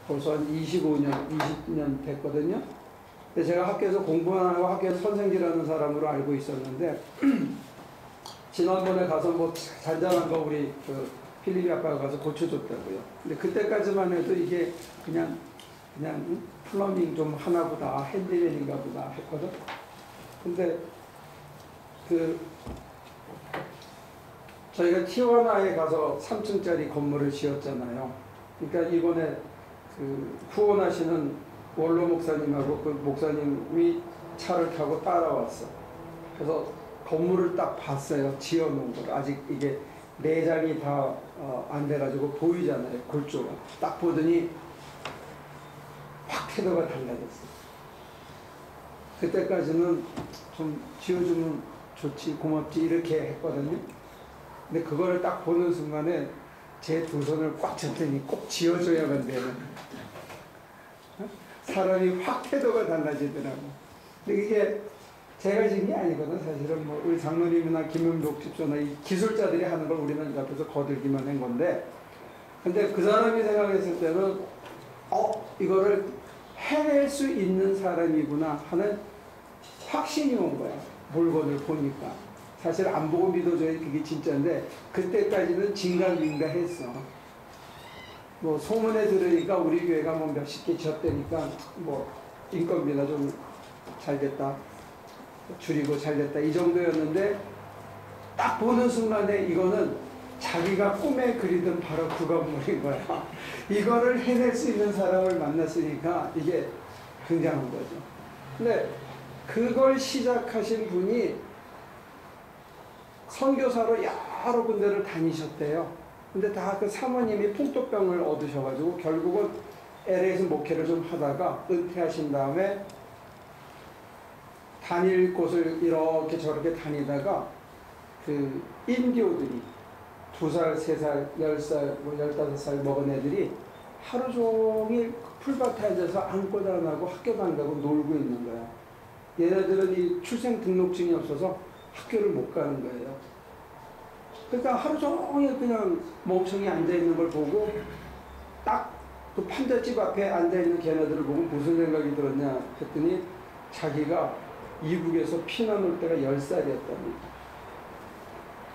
벌써 한 20년 됐거든요. 근데 제가 학교에서 공부만 하고 학교에서 선생질하는 사람으로 알고 있었는데 지난번에 가서 뭐 잔잔한 거 우리 필립이 아빠가 가서 고쳐줬다고요. 근데 그때까지만 해도 이게 그냥 플러밍 좀 하나보다 핸디맨인가 보다 했거든. 근데 저희가 티와나에 가서 3층짜리 건물을 지었잖아요. 그러니까 이번에 후원하시는 원로 목사님하고 그 목사님이 차를 타고 따라왔어. 그래서 건물을 딱 봤어요. 지어놓은 걸. 아직 이게 내장이 다 안 돼가지고 보이잖아요. 골조가. 딱 보더니 확 태도가 달라졌어요. 그때까지는 좀 지어주면 좋지, 고맙지 이렇게 했거든요. 근데 그거를 딱 보는 순간에 제 두 손을 꽉 잡더니 꼭 지어줘야만 되는 사람이 확 태도가 달라지더라고. 근데 이게 제가 지은 게 아니거든. 사실은 뭐 우리 장로님이나 김영록 집사나 이 기술자들이 하는 걸 우리는 옆에서 거들기만 한 건데, 근데 그 사람이 생각했을 때는 이거를 해낼 수 있는 사람이구나 하는 확신이 온 거야. 물건을 보니까. 사실 안 보고 믿어줘야 그게 진짜인데 그때까지는 진감민가했어. 뭐 소문에 들으니까 우리 교회가 뭐 몇십 개 지었다니까 뭐 인건비나 좀 잘 됐다, 줄이고 잘 됐다 이 정도였는데 딱 보는 순간에 이거는 자기가 꿈에 그리던 바로 그 건물인 거야. 이거를 해낼 수 있는 사람을 만났으니까 이게 굉장한 거죠. 근데 그걸 시작하신 분이 선교사로 여러 군데를 다니셨대요. 근데 다 그 사모님이 풍토병을 얻으셔가지고 결국은 LA에서 목회를 좀 하다가 은퇴하신 다음에 다닐 곳을 이렇게 저렇게 다니다가 그 인디오들이 2살, 3살, 10살, 뭐 15살 먹은 애들이 하루 종일 풀밭에 앉아서 아무것도 안 하고 학교도 안 가고 놀고 있는 거야. 얘네들은 이 출생등록증이 없어서 학교를 못 가는 거예요. 그러니까 하루 종일 그냥 멍청이 앉아있는 걸 보고 딱 그 판잣집 앞에 앉아있는 걔네들을 보고 무슨 생각이 들었냐 했더니 자기가 이북에서 피난 올 때가 10살이었답니다.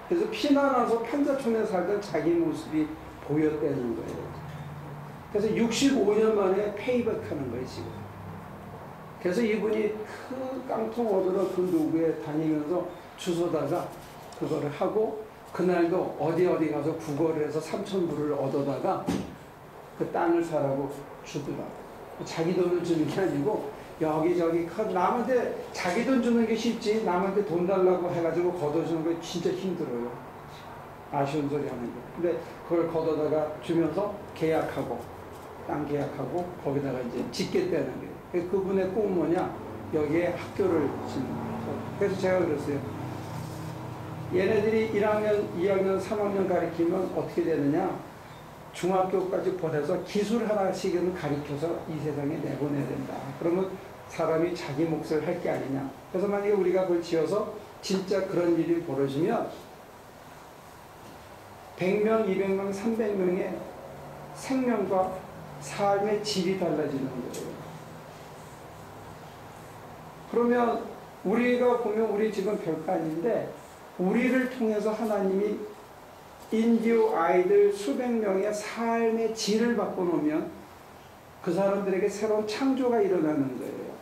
그래서 피난 와서 판자촌에 살던 자기 모습이 보였다는 거예요. 그래서 65년 만에 페이백하는 거예요, 지금. 그래서 이분이 그 깡통 얻으러 그 노구에 다니면서 주소다가 그거를 하고 그날도 어디 가서 구걸을 해서 3,000불을 얻어다가 그 땅을 사라고 주더라고. 자기 돈을 주는 게 아니고 여기저기 남한테 자기 돈 주는 게 쉽지 남한테 돈 달라고 해가지고 걷어주는 거 진짜 힘들어요. 아쉬운 소리 하는 거. 근데 그걸 걷어다가 주면서 계약하고 땅 계약하고 거기다가 이제 짓겠다는 거예요. 그분의 꿈은 뭐냐? 여기에 학교를 짓는 거예요. 그래서 제가 그랬어요. 얘네들이 1학년, 2학년, 3학년 가르치면 어떻게 되느냐? 중학교까지 보내서 기술 하나씩은 가르쳐서 이 세상에 내보내야 된다. 그러면 사람이 자기 몫을 할 게 아니냐. 그래서 만약에 우리가 그걸 지어서 진짜 그런 일이 벌어지면 100명, 200명, 300명의 생명과 삶의 질이 달라지는 거예요. 그러면 우리가 보면 우리 지금 별거 아닌데 우리를 통해서 하나님이 인디오 아이들 수백 명의 삶의 질을 바꿔놓으면 그 사람들에게 새로운 창조가 일어나는 거예요.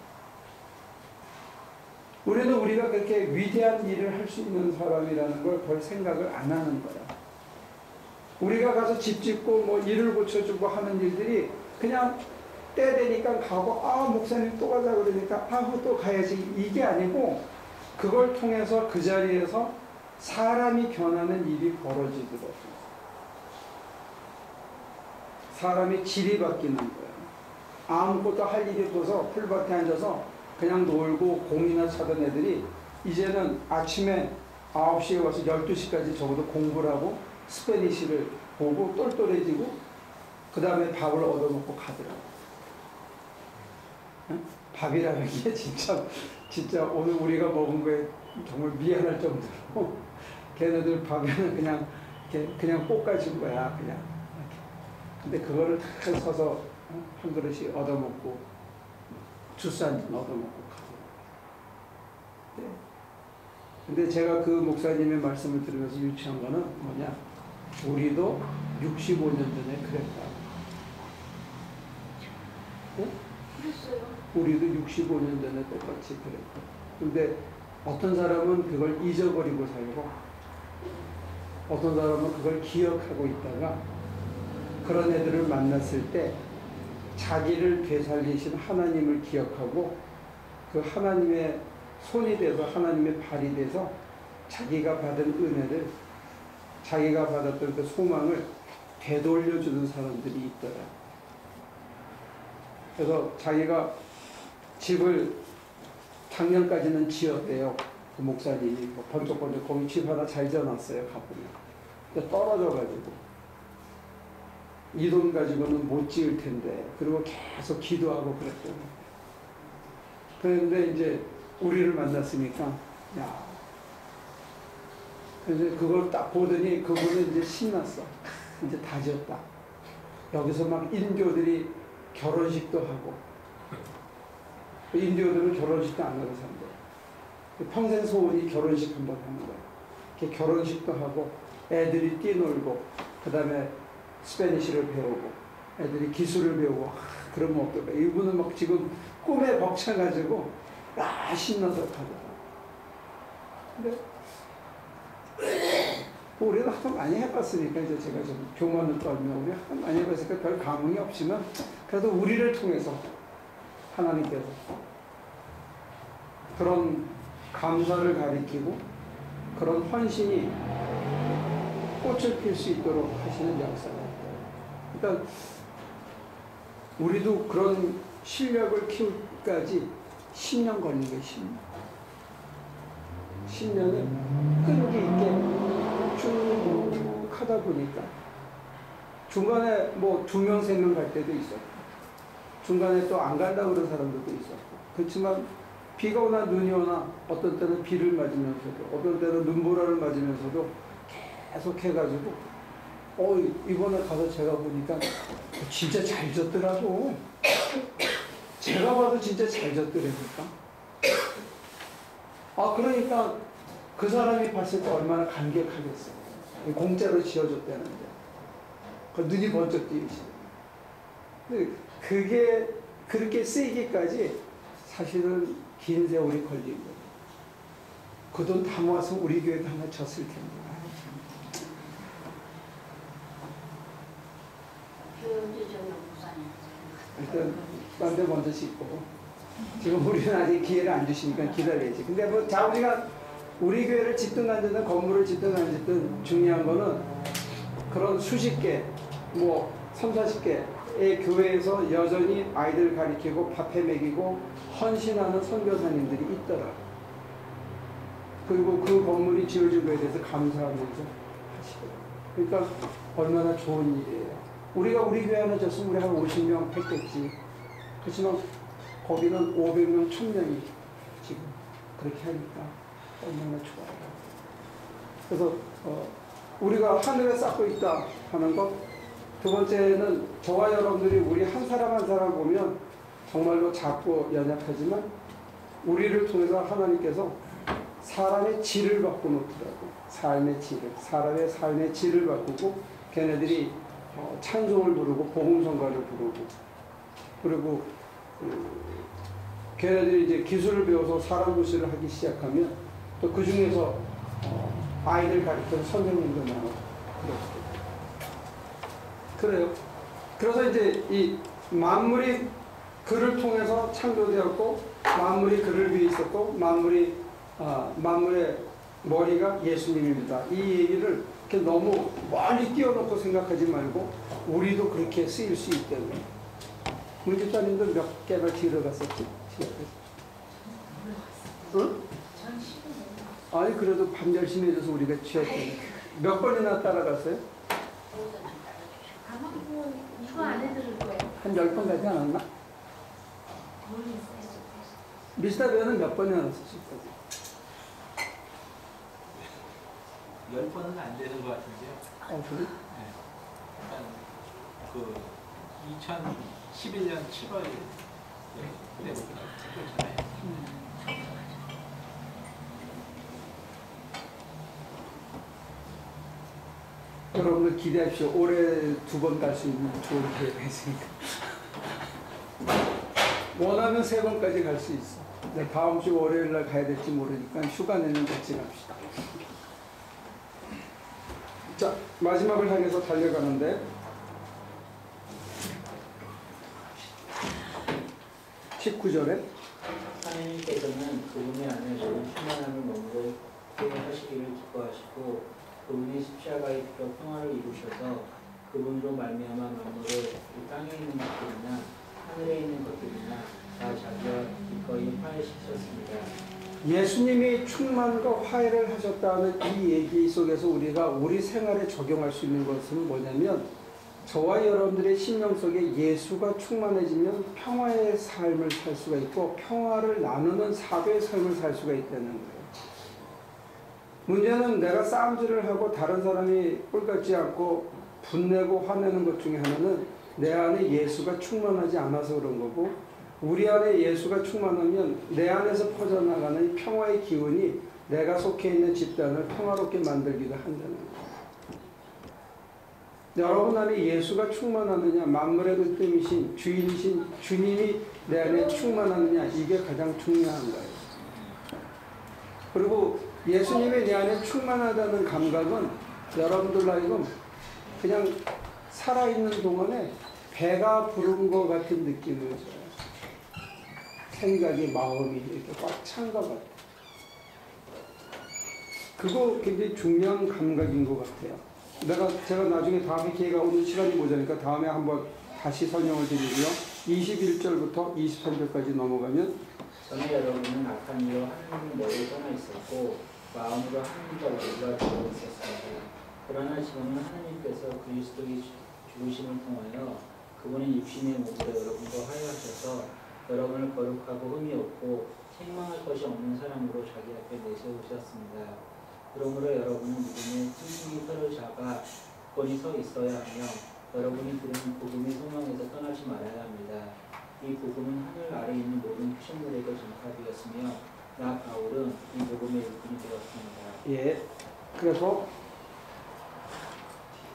우리는 우리가 그렇게 위대한 일을 할 수 있는 사람이라는 걸 별 생각을 안 하는 거야. 우리가 가서 집 짓고 뭐 일을 고쳐주고 하는 일들이 그냥 때 되니까 가고, 아, 목사님 또 가자 그러니까, 아, 또 가야지. 이게 아니고, 그걸 통해서 그 자리에서 사람이 변하는 일이 벌어지더라고요. 사람이 질이 바뀌는 거예요. 아무것도 할 일이 없어서 풀밭에 앉아서 그냥 놀고 공이나 차던 애들이 이제는 아침에 9시에 와서 12시까지 적어도 공부를 하고 스페니쉬를 보고 똘똘해지고 그 다음에 밥을 얻어먹고 가더라고요. 밥이라는 게 진짜 오늘 우리가 먹은 거에 정말 미안할 정도로 걔네들 밥에는 그냥 볶아준 거야, 그냥. 근데 그거를 다 서서 한 그릇씩 얻어먹고 주스 한 잔 얻어먹고 가고. 네. 근데 제가 그 목사님의 말씀을 들으면서 유치한 거는 뭐냐? 우리도 65년 전에 그랬다. 네? 그랬어요. 우리도 65년 전에 똑같이 그랬고. 근데 어떤 사람은 그걸 잊어버리고 살고, 어떤 사람은 그걸 기억하고 있다가, 그런 애들을 만났을 때 자기를 되살리신 하나님을 기억하고, 그 하나님의 손이 돼서, 하나님의 발이 돼서 자기가 받은 은혜를, 자기가 받았던 그 소망을 되돌려주는 사람들이 있더라. 그래서 자기가 집을 작년까지는 지었대요. 그 목사님이 번쩍번쩍 거기 집 하나 잘 지어놨어요. 가보면. 근데 떨어져가지고 이 돈 가지고는 못 지을 텐데, 그리고 계속 기도하고 그랬대요. 그런데 이제 우리를 만났으니까, 야, 그래서 그걸 딱 보더니 그분은 이제 신났어. 이제 다 지었다. 여기서 막 인교들이 결혼식도 하고, 인디오들은 결혼식도 안 하고 산대. 평생 소원이 결혼식 한번 하는 거야. 이렇게 결혼식도 하고, 애들이 뛰놀고, 그 다음에 스페니쉬를 배우고, 애들이 기술을 배우고, 그러면 어떨까? 이분은 막 지금 꿈에 벅차가지고, 신나서 가더라. 근데, 우리는 하도 많이 해봤으니까, 이제 제가 좀 교만을 떨면, 우리 하도 많이 해봤으니까 별 감흥이 없지만, 그래도 우리를 통해서 하나님께서 그런 감사를 가리키고 그런 헌신이 꽃을 필 수 있도록 하시는 역사가 있어요. 그러니까 우리도 그런 실력을 키우기까지 10년 걸린 거예요. 10년을 끈기 있게 쭉 하다 보니까 중간에 뭐 2명, 3명 갈 때도 있었고, 중간에 또 안 간다고 그런 사람들도 있었고, 그렇지만 비가 오나 눈이 오나 어떤 때는 비를 맞으면서도, 어떤 때는 눈보라를 맞으면서도 계속 해가지고, 이번에 가서 제가 보니까 진짜 잘 졌더라고. 제가 봐도 진짜 잘 졌더라니까. 그러니까 그 사람이 봤을 때 얼마나 감격하겠어. 공짜로 지어줬다는데. 그 눈이 번쩍 뜨이지. 근데 그게 그렇게 쓰이기까지 사실은 긴 세월이 걸린 거예요. 그 돈 다 모아서 우리 교회도 하나 줬을 텐데. 일단 딴 데 먼저 씻고, 지금 우리는 아직 기회를 안 주시니까 기다려야지. 근데 뭐 자, 우리가 우리 교회를 짓든 안 짓든, 건물을 짓든 안 짓든 중요한 거는 그런 수십 개, 뭐 30-40개의 교회에서 여전히 아이들 가르치고 밥해 먹이고 헌신하는 선교사님들이 있더라. 그리고 그 건물이 지어진 거에 대해서 감사하면서 하시더라. 그러니까 얼마나 좋은 일이에요. 우리가 우리 교회 하나 졌으면 우리 한 50명 했겠지. 그렇지만 거기는 500명, 1000명이 지금 그렇게 하니까 얼마나 좋아요. 그래서 우리가 하늘에 쌓고 있다 하는 것. 두 번째는 저와 여러분들이 우리 한 사람 한 사람 보면 정말로 작고 연약하지만 우리를 통해서 하나님께서 사람의 질을 바꿔놓더라고. 삶의 질을. 사람의 삶의 질을 바꾸고 걔네들이 찬송을 부르고 복음성가를 부르고, 그리고 걔네들이 이제 기술을 배워서 사람 도시를 하기 시작하면 또 그 중에서 아이들 가르치는 선생님도 나오고 그래요. 그래서 이제 이 만물이 그를 통해서 창조되었고 만물이 그를 위해 있었고 만물의 머리가 예수님입니다. 이 얘기를 이렇게 너무 멀리 띄워놓고 생각하지 말고 우리도 그렇게 쓰일 수 있다는 거예요. 우리 집사님도 몇 개나 지으러 갔었지? 응? 아니 그래도 밤 열심히 해줘서 우리가 취했더니 몇 번이나 따라갔어요? 아마 이거 안 해드릴 거예요. 한 10번 가지 않았나? 미스터 배우는 몇 번이나 썼을 거지? 10번은 안 되는 것 같은데요. 그래? 네. 약간 그 2011년 7월 때부터 그렇잖아요. 여러분들 기대하십시오. 올해 2번 갈 수 있는 좋은 기회가 있으니까. 원하면 3번까지 갈 수 있어. 근데 다음 주 월요일 날 가야 될지 모르니까 휴가 내는 같이 갑시다. 자, 마지막을 향해서 달려가는데 19절에 하나님께서는 그분의 안에 모든 충만함을 몸으로 표현하시기를 기뻐하시고 그분이 십자가의 피로 평화를 이루셔서 그분으로 말미암아 만물을 이 땅에 있는 것들이나 하늘에 있는 것들이나 다 자기와 기꺼이 화해시켰습니다. 예수님이 충만과 화해를 하셨다는 이 얘기 속에서 우리가 우리 생활에 적용할 수 있는 것은 뭐냐면 저와 여러분들의 심령 속에 예수가 충만해지면 평화의 삶을 살 수가 있고 평화를 나누는 사도의 삶을 살 수가 있다는 거예요. 문제는 내가 싸움질을 하고 다른 사람이 꼴같지 않고 분내고 화내는 것 중에 하나는 내 안에 예수가 충만하지 않아서 그런 거고 우리 안에 예수가 충만하면 내 안에서 퍼져나가는 평화의 기운이 내가 속해 있는 집단을 평화롭게 만들기도 한다는 거예요. 여러분 안에 예수가 충만하느냐 만물의 으뜸이신 주인이신 주님이 내 안에 충만하느냐 이게 가장 중요한 거예요. 그리고 예수님이 내 안에 충만하다는 감각은 여러분들 하여금 그냥 살아있는 동안에 배가 부른 것 같은 느낌을 줘요. 생각이 마음이 이렇게 꽉 찬 것 같아요. 그거 굉장히 중요한 감각인 것 같아요. 제가 나중에 다음에 기회가 오는 시간이 모자니까 다음에 한번 다시 설명을 드리고요. 21절부터 23절까지 넘어가면 전에 여러분은 악한 이로 하나님의 머리를 떠나 있었고 마음으로 하나님과 우리가 되어 있었습니다. 그러나 지금은 하나님께서 그리스도의 죽으심을 통하여 그분의 육신의 몸으로 여러분과 화해하셔서 여러분을 거룩하고 흠이 없고 책망할 것이 없는 사람으로 자기 앞에 내세우셨습니다. 그러므로 여러분은 믿음에 튼튼히 털을 잡아 굳건히 서 있어야 하며 여러분이 들은 복음의 소망에서 떠나지 말아야 합니다. 이 복음은 하늘 아래 있는 모든 피조물에게 전파되었으며 나 바울은 이 복음의 일꾼이 되었습니다. 예. 그래서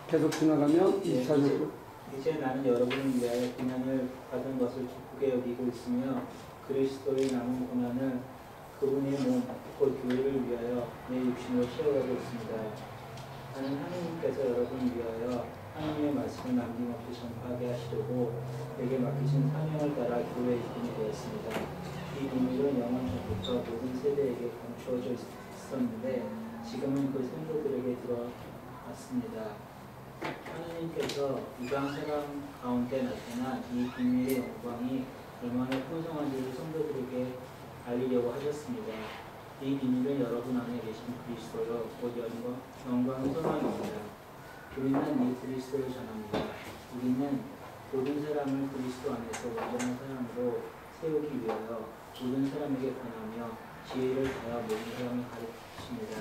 계속 지나가면 24절 이제 나는 여러분을 위하여 고난을 받은 것을 기쁘게 여기고 있으며 그리스도의 남은 고난을 그분의 몸, 곧 교회를 위하여 내 육신으로 채워가고 있습니다. 나는 하나님께서 여러분을 위하여 하나님의 말씀을 남김없이 전파하게 하시려고 내게 맡기신 사명을 따라 교회의 일꾼이 되었습니다. 이 비밀은 영원 전부터 모든 세대에게 감추어져 있었는데 지금은 그 성도들에게 들어왔습니다. 하나님께서 이방 사람 가운데 나타난 이 비밀의 영광이 얼마나 풍성한지를 성도들에게 알리려고 하셨습니다. 이 비밀은 여러분 안에 계신 그리스도요 곧 영광의 소망입니다. 우리는 이 그리스도를 전합니다. 우리는 모든 사람을 그리스도 안에서 온전한 사람으로 세우기 위하여 모든 사람에게 권하며 지혜를 다하여 모든 사람을 가르치십니다.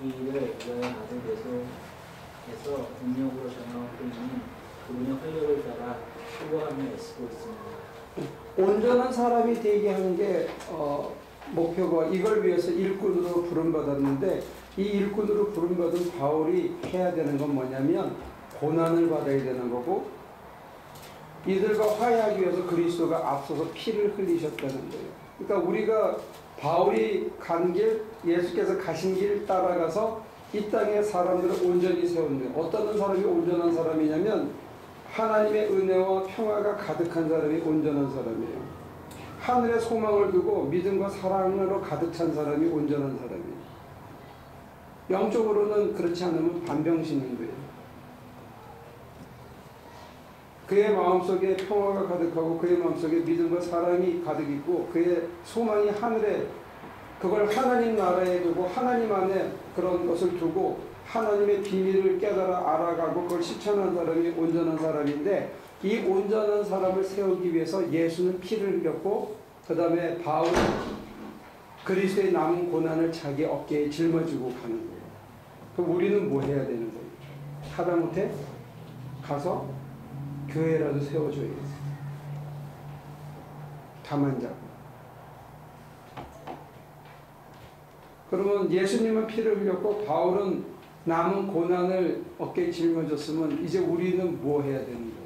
이 일을 위하여 나를 내소에서 능력으로 전하고 있는 그분의 활력을 따라 수고하며 애쓰고 있습니다. 온전한 사람이 되게 하는 게 목표가 이걸 위해서 일꾼으로 부름받았는데 이 일꾼으로 부름받은 바울이 해야 되는 건 뭐냐면 고난을 받아야 되는 거고 이들과 화해하기 위해서 그리스도가 앞서서 피를 흘리셨다는 거예요. 그러니까 우리가 바울이 간 길, 예수께서 가신 길 따라가서 이 땅의 사람들을 온전히 세웠는데 어떤 사람이 온전한 사람이냐면 하나님의 은혜와 평화가 가득한 사람이 온전한 사람이에요. 하늘에 소망을 두고 믿음과 사랑으로 가득 찬 사람이 온전한 사람이에요. 영적으로는 그렇지 않으면 반병신인 거예요. 그의 마음속에 평화가 가득하고 그의 마음속에 믿음과 사랑이 가득 있고 그의 소망이 하늘에, 그걸 하나님 나라에 두고 하나님 안에 그런 것을 두고 하나님의 비밀을 깨달아 알아가고 그걸 실천한 사람이 온전한 사람인데, 이 온전한 사람을 세우기 위해서 예수는 피를 흘렸고 그 다음에 바울은 그리스도의 남은 고난을 자기 어깨에 짊어지고 가는 거예요. 그럼 우리는 뭐 해야 되는 거예요? 하다못해 가서 교회라도 세워줘야겠어요. 가만 자고. 그러면 예수님은 피를 흘렸고 바울은 남은 고난을 어깨에 짊어졌으면 이제 우리는 뭐 해야 되는 거예요?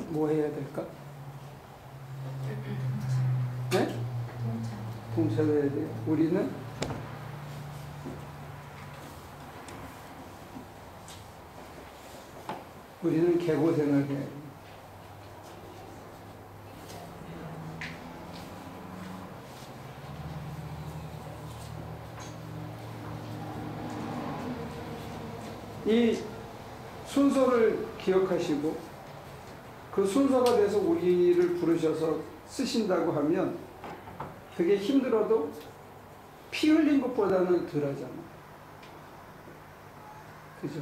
뭐 해야 될까? 네? 동참해야 돼요. 우리는 개고생을 해야 돼요. 이 순서를 기억하시고 그 순서가 돼서 우리를 부르셔서 쓰신다고 하면 그게 힘들어도 피 흘린 것보다는 덜하잖아. 그죠?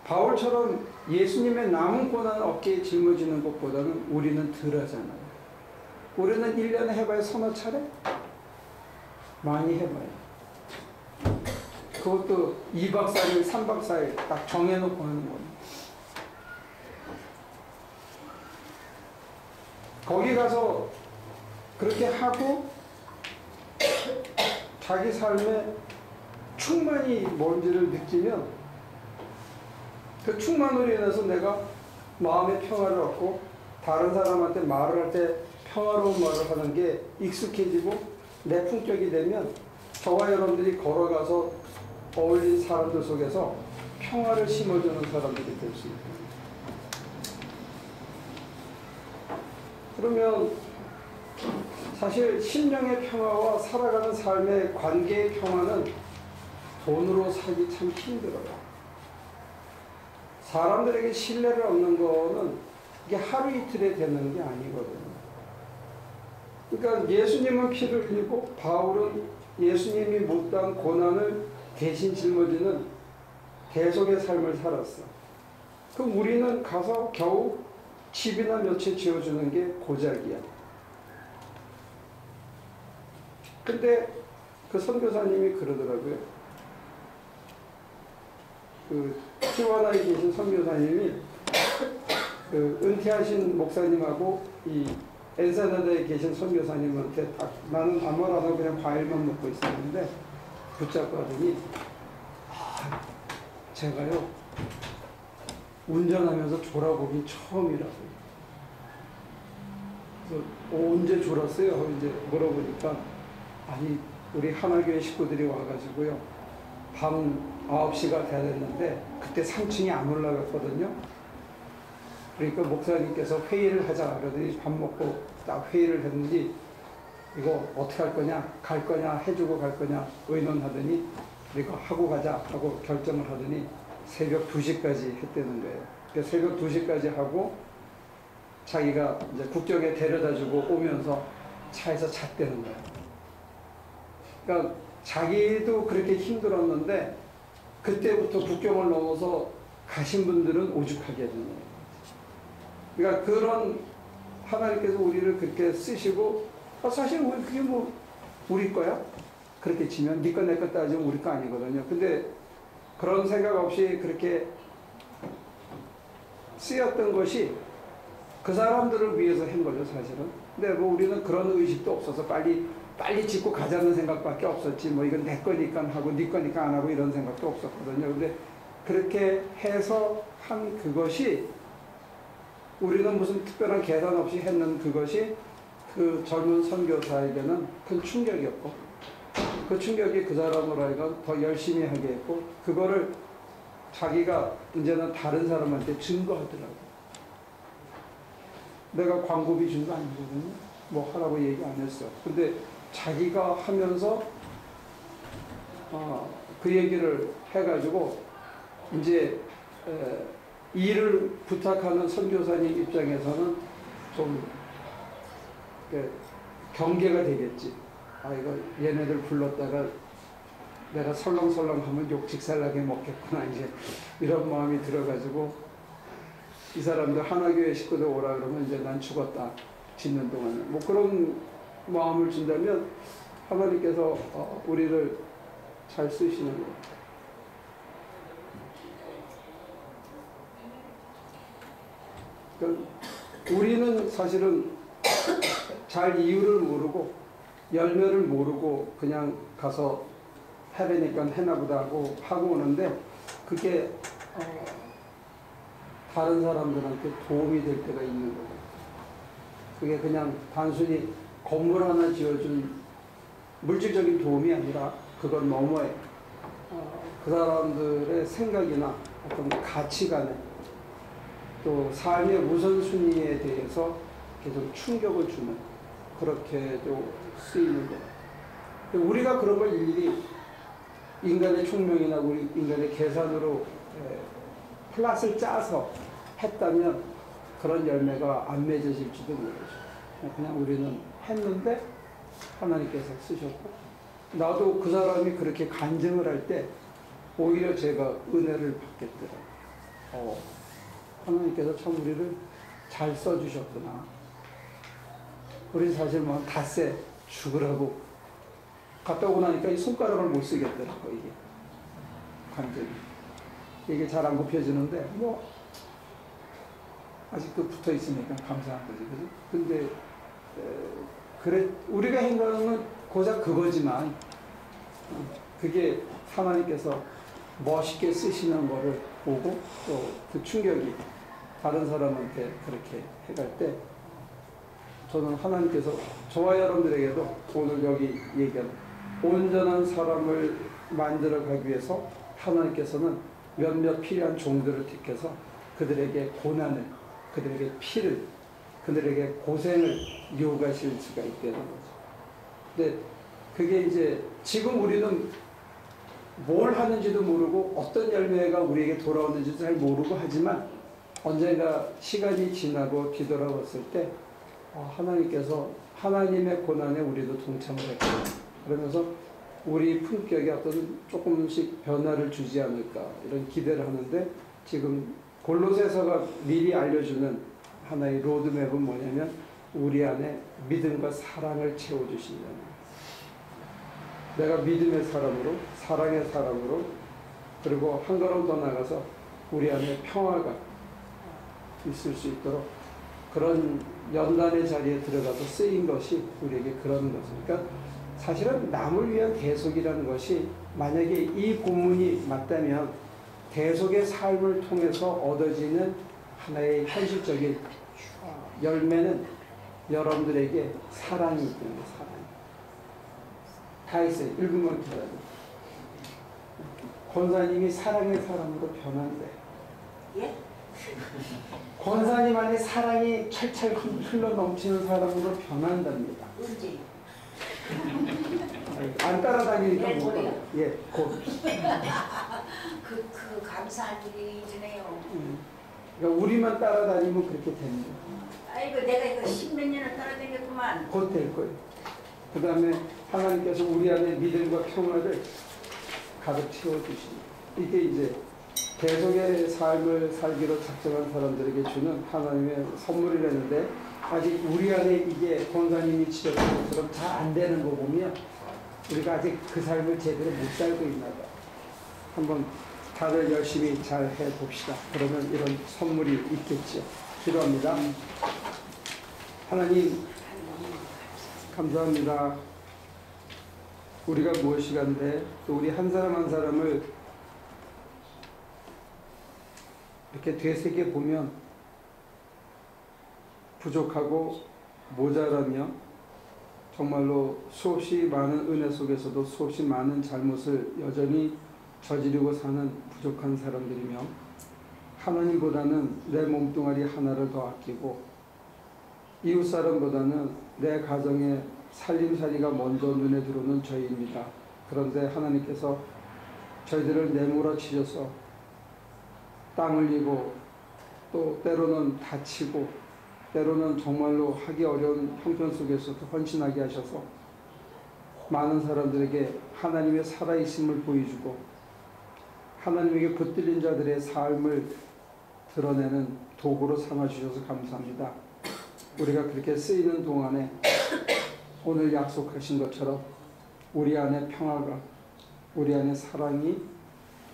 바울처럼 예수님의 남은 고난을 어깨에 짊어지는 것보다는 우리는 덜하잖아요. 우리는 1년에 해봐야 서너 차례? 많이 해봐요. 그것도 2박 4일, 3박 4일 딱 정해놓고 하는 거예요. 거기 가서 그렇게 하고 자기 삶에 충만이 뭔지를 느끼면 그 충만으로 인해서 내가 마음의 평화를 얻고 다른 사람한테 말을 할 때 평화로운 말을 하는 게 익숙해지고 내 품격이 되면 저와 여러분들이 걸어가서 어울린 사람들 속에서 평화를 심어주는 사람들이 될 수 있다. 그러면 사실 심령의 평화와 살아가는 삶의 관계의 평화는 돈으로 사기 참 힘들어요. 사람들에게 신뢰를 얻는 거는 이게 하루 이틀에 되는 게 아니거든요. 그러니까 예수님은 피를 흘리고 바울은 예수님이 못한 고난을 대신 짊어지는 대속의 삶을 살았어. 그럼 우리는 가서 겨우 집이나 몇 채 지어주는 게 고작이야. 근데 그 선교사님이 그러더라고요. 그 티와나에 계신 선교사님이 그 은퇴하신 목사님하고 이 엔사나다에 계신 선교사님한테 나는 아무 말 안 하고 그냥 과일만 먹고 있었는데 붙잡고 하더니 제가요 운전하면서 졸아보기 처음이라고요. 그래서 언제 졸았어요? 이제 물어보니까 아니 우리 하나교회 식구들이 와가지고요 밤 9시가 돼야 됐는데 그때 3층이 안 올라갔거든요. 그러니까 목사님께서 회의를 하자 그러더니 밥 먹고 딱 회의를 했는지 이거 어떻게 할 거냐, 갈 거냐, 해주고 갈 거냐 의논하더니 이거 하고 가자 하고 결정을 하더니 새벽 2시까지 했다는 거예요. 그러니까 새벽 2시까지 하고 자기가 이제 국경에 데려다주고 오면서 차에서 잤다는 거예요. 그러니까 자기도 그렇게 힘들었는데 그때부터 국경을 넘어서 가신 분들은 오죽하게 되는 거예요. 그러니까 그런 하나님께서 우리를 그렇게 쓰시고 사실 그게 뭐 우리 거야? 그렇게 치면 네 거 내 거 따지면 우리 거 아니거든요. 근데 그런 생각 없이 그렇게 쓰였던 것이 그 사람들을 위해서 한 거죠, 사실은. 근데 뭐 우리는 그런 의식도 없어서 빨리 짓고 가자는 생각밖에 없었지, 뭐 이건 내 거니까 하고 네 거니까 안 하고 이런 생각도 없었거든요. 근데 그렇게 해서 한 그것이 우리는 무슨 특별한 계산 없이 했는 그것이 그 젊은 선교사에게는 큰 충격이었고, 그 충격이 그 사람으로 하여금 더 열심히 하게 했고, 그거를 자기가 이제는 다른 사람한테 증거하더라고. 내가 광고비 준 거 아니거든요. 뭐 하라고 얘기 안 했어. 근데 자기가 하면서 그 얘기를 해가지고 이제 일을 부탁하는 선교사님 입장에서는 좀 경계가 되겠지. 아, 이거 얘네들 불렀다가 내가 설렁설렁하면 욕직살나게 먹겠구나, 이제 이런 마음이 들어가지고, 이 사람들 하나교회 식구들 오라 그러면 이제 난 죽었다, 짓는 동안에. 뭐 그런 마음을 준다면 하나님께서 우리를 잘 쓰시는 거예요. 그러니까 우리는 사실은 잘 이유를 모르고 열매를 모르고 그냥 가서 해내니까 해나보다 하고 오는데, 그게 다른 사람들한테 도움이 될 때가 있는 거고, 그게 그냥 단순히 건물 하나 지어준 물질적인 도움이 아니라 그건 너머에 그 사람들의 생각이나 어떤 가치관에 또 삶의 우선순위에 대해서 계속 충격을 주는, 그렇게도 쓰이는 거예요. 우리가 그런 걸 일일이 인간의 총명이나 우리 인간의 계산으로 플랫을 짜서 했다면 그런 열매가 안 맺어질지도 모르죠. 그냥 우리는 했는데 하나님께서 쓰셨고, 나도 그 사람이 그렇게 간증을 할 때 오히려 제가 은혜를 받겠더라고요. 하나님께서 참 우리를 잘 써주셨구나. 우리 사실 뭐 닷새 죽으라고 갔다 오고 나니까 이 손가락을 못 쓰겠더라고, 이게. 간증이. 이게 잘 안 굽혀지는데, 뭐, 아직도 붙어 있으니까 감사한 거지, 그죠? 근데, 그래, 우리가 생각하는 고작 그거지만, 그게 하나님께서 멋있게 쓰시는 거를 보고, 또 그 충격이 다른 사람한테 그렇게 해갈 때, 저는 하나님께서 저와 여러분들에게도 오늘 여기 얘기한 온전한 사람을 만들어가기 위해서 하나님께서는 몇몇 필요한 종들을 택해서 그들에게 고난을, 그들에게 피를, 그들에게 고생을 요구하실 수가 있다는 거죠. 근데 그게 이제 지금 우리는 뭘 하는지도 모르고 어떤 열매가 우리에게 돌아오는지도 잘 모르고 하지만 언젠가 시간이 지나고 뒤돌아봤을 때 하나님께서 하나님의 고난에 우리도 동참을 했구나. 그러면서 우리 품격에 어떤 조금씩 변화를 주지 않을까 이런 기대를 하는데, 지금 골로새서가 미리 알려주는 하나의 로드맵은 뭐냐면 우리 안에 믿음과 사랑을 채워주신다는, 내가 믿음의 사람으로, 사랑의 사람으로, 그리고 한 걸음 더 나가서 우리 안에 평화가 있을 수 있도록 그런 연단의 자리에 들어가서 쓰인 것이 우리에게 그런 것이죠. 그러니까 사실은 남을 위한 대속이라는 것이, 만약에 이 본문이 맞다면 대속의 삶을 통해서 얻어지는 하나의 현실적인 열매는 여러분들에게 사랑이 있는 거예요. 사랑이. 다 있어요. 읽으면 들어요. 권사님이 사랑의 사람으로 변한대. 예? 권사님 안에 사랑이 철철 흘러 넘치는 사람으로 변한답니다. 언제? 안 따라다니니까 내일 못 모레요? 가요. 예, 곧. 그 감사한 일이네요. 그러니까 우리만 따라다니면 그렇게 됩니다. 아이고, 내가 이거 10몇 년을 따라다녔구만. 곧 될 거예요. 그 다음에 하나님께서 우리 안에 믿음과 평화를 가득 채워주십니다. 이게 이제 대속의 삶을 살기로 작정한 사람들에게 주는 하나님의 선물이라는데, 아직 우리 안에 이게 권사님이 지적한 것처럼 잘 안 되는 거 보면 우리가 아직 그 삶을 제대로 못 살고 있나 봐. 한번 다들 열심히 잘 해봅시다. 그러면 이런 선물이 있겠죠. 기도합니다. 하나님 감사합니다. 우리가 무엇이간데 또 우리 한 사람 한 사람을 이렇게 되새겨 보면 부족하고 모자라며 정말로 수없이 많은 은혜 속에서도 수없이 많은 잘못을 여전히 저지르고 사는 부족한 사람들이며 하나님보다는 내 몸뚱아리 하나를 더 아끼고 이웃 사람보다는 내 가정의 살림살이가 먼저 눈에 들어오는 저희입니다. 그런데 하나님께서 저희들을 내몰아치셔서 땀 흘리고 또 때로는 다치고 때로는 정말로 하기 어려운 형편 속에서도 헌신하게 하셔서 많은 사람들에게 하나님의 살아있음을 보여주고 하나님에게 붙들린 자들의 삶을 드러내는 도구로 삼아주셔서 감사합니다. 우리가 그렇게 쓰이는 동안에 오늘 약속하신 것처럼 우리 안에 평화가, 우리 안에 사랑이,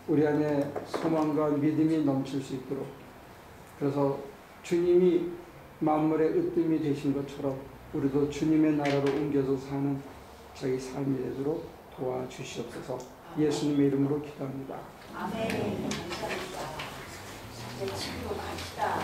우리 안에 소망과 믿음이 넘칠 수 있도록, 그래서 주님이 만물의 으뜸이 되신 것처럼 우리도 주님의 나라로 옮겨서 사는 저희 삶이 되도록 도와주시옵소서. 예수님의 이름으로 기도합니다. 아멘. 감사합니다. 이제 집으로 갑시다.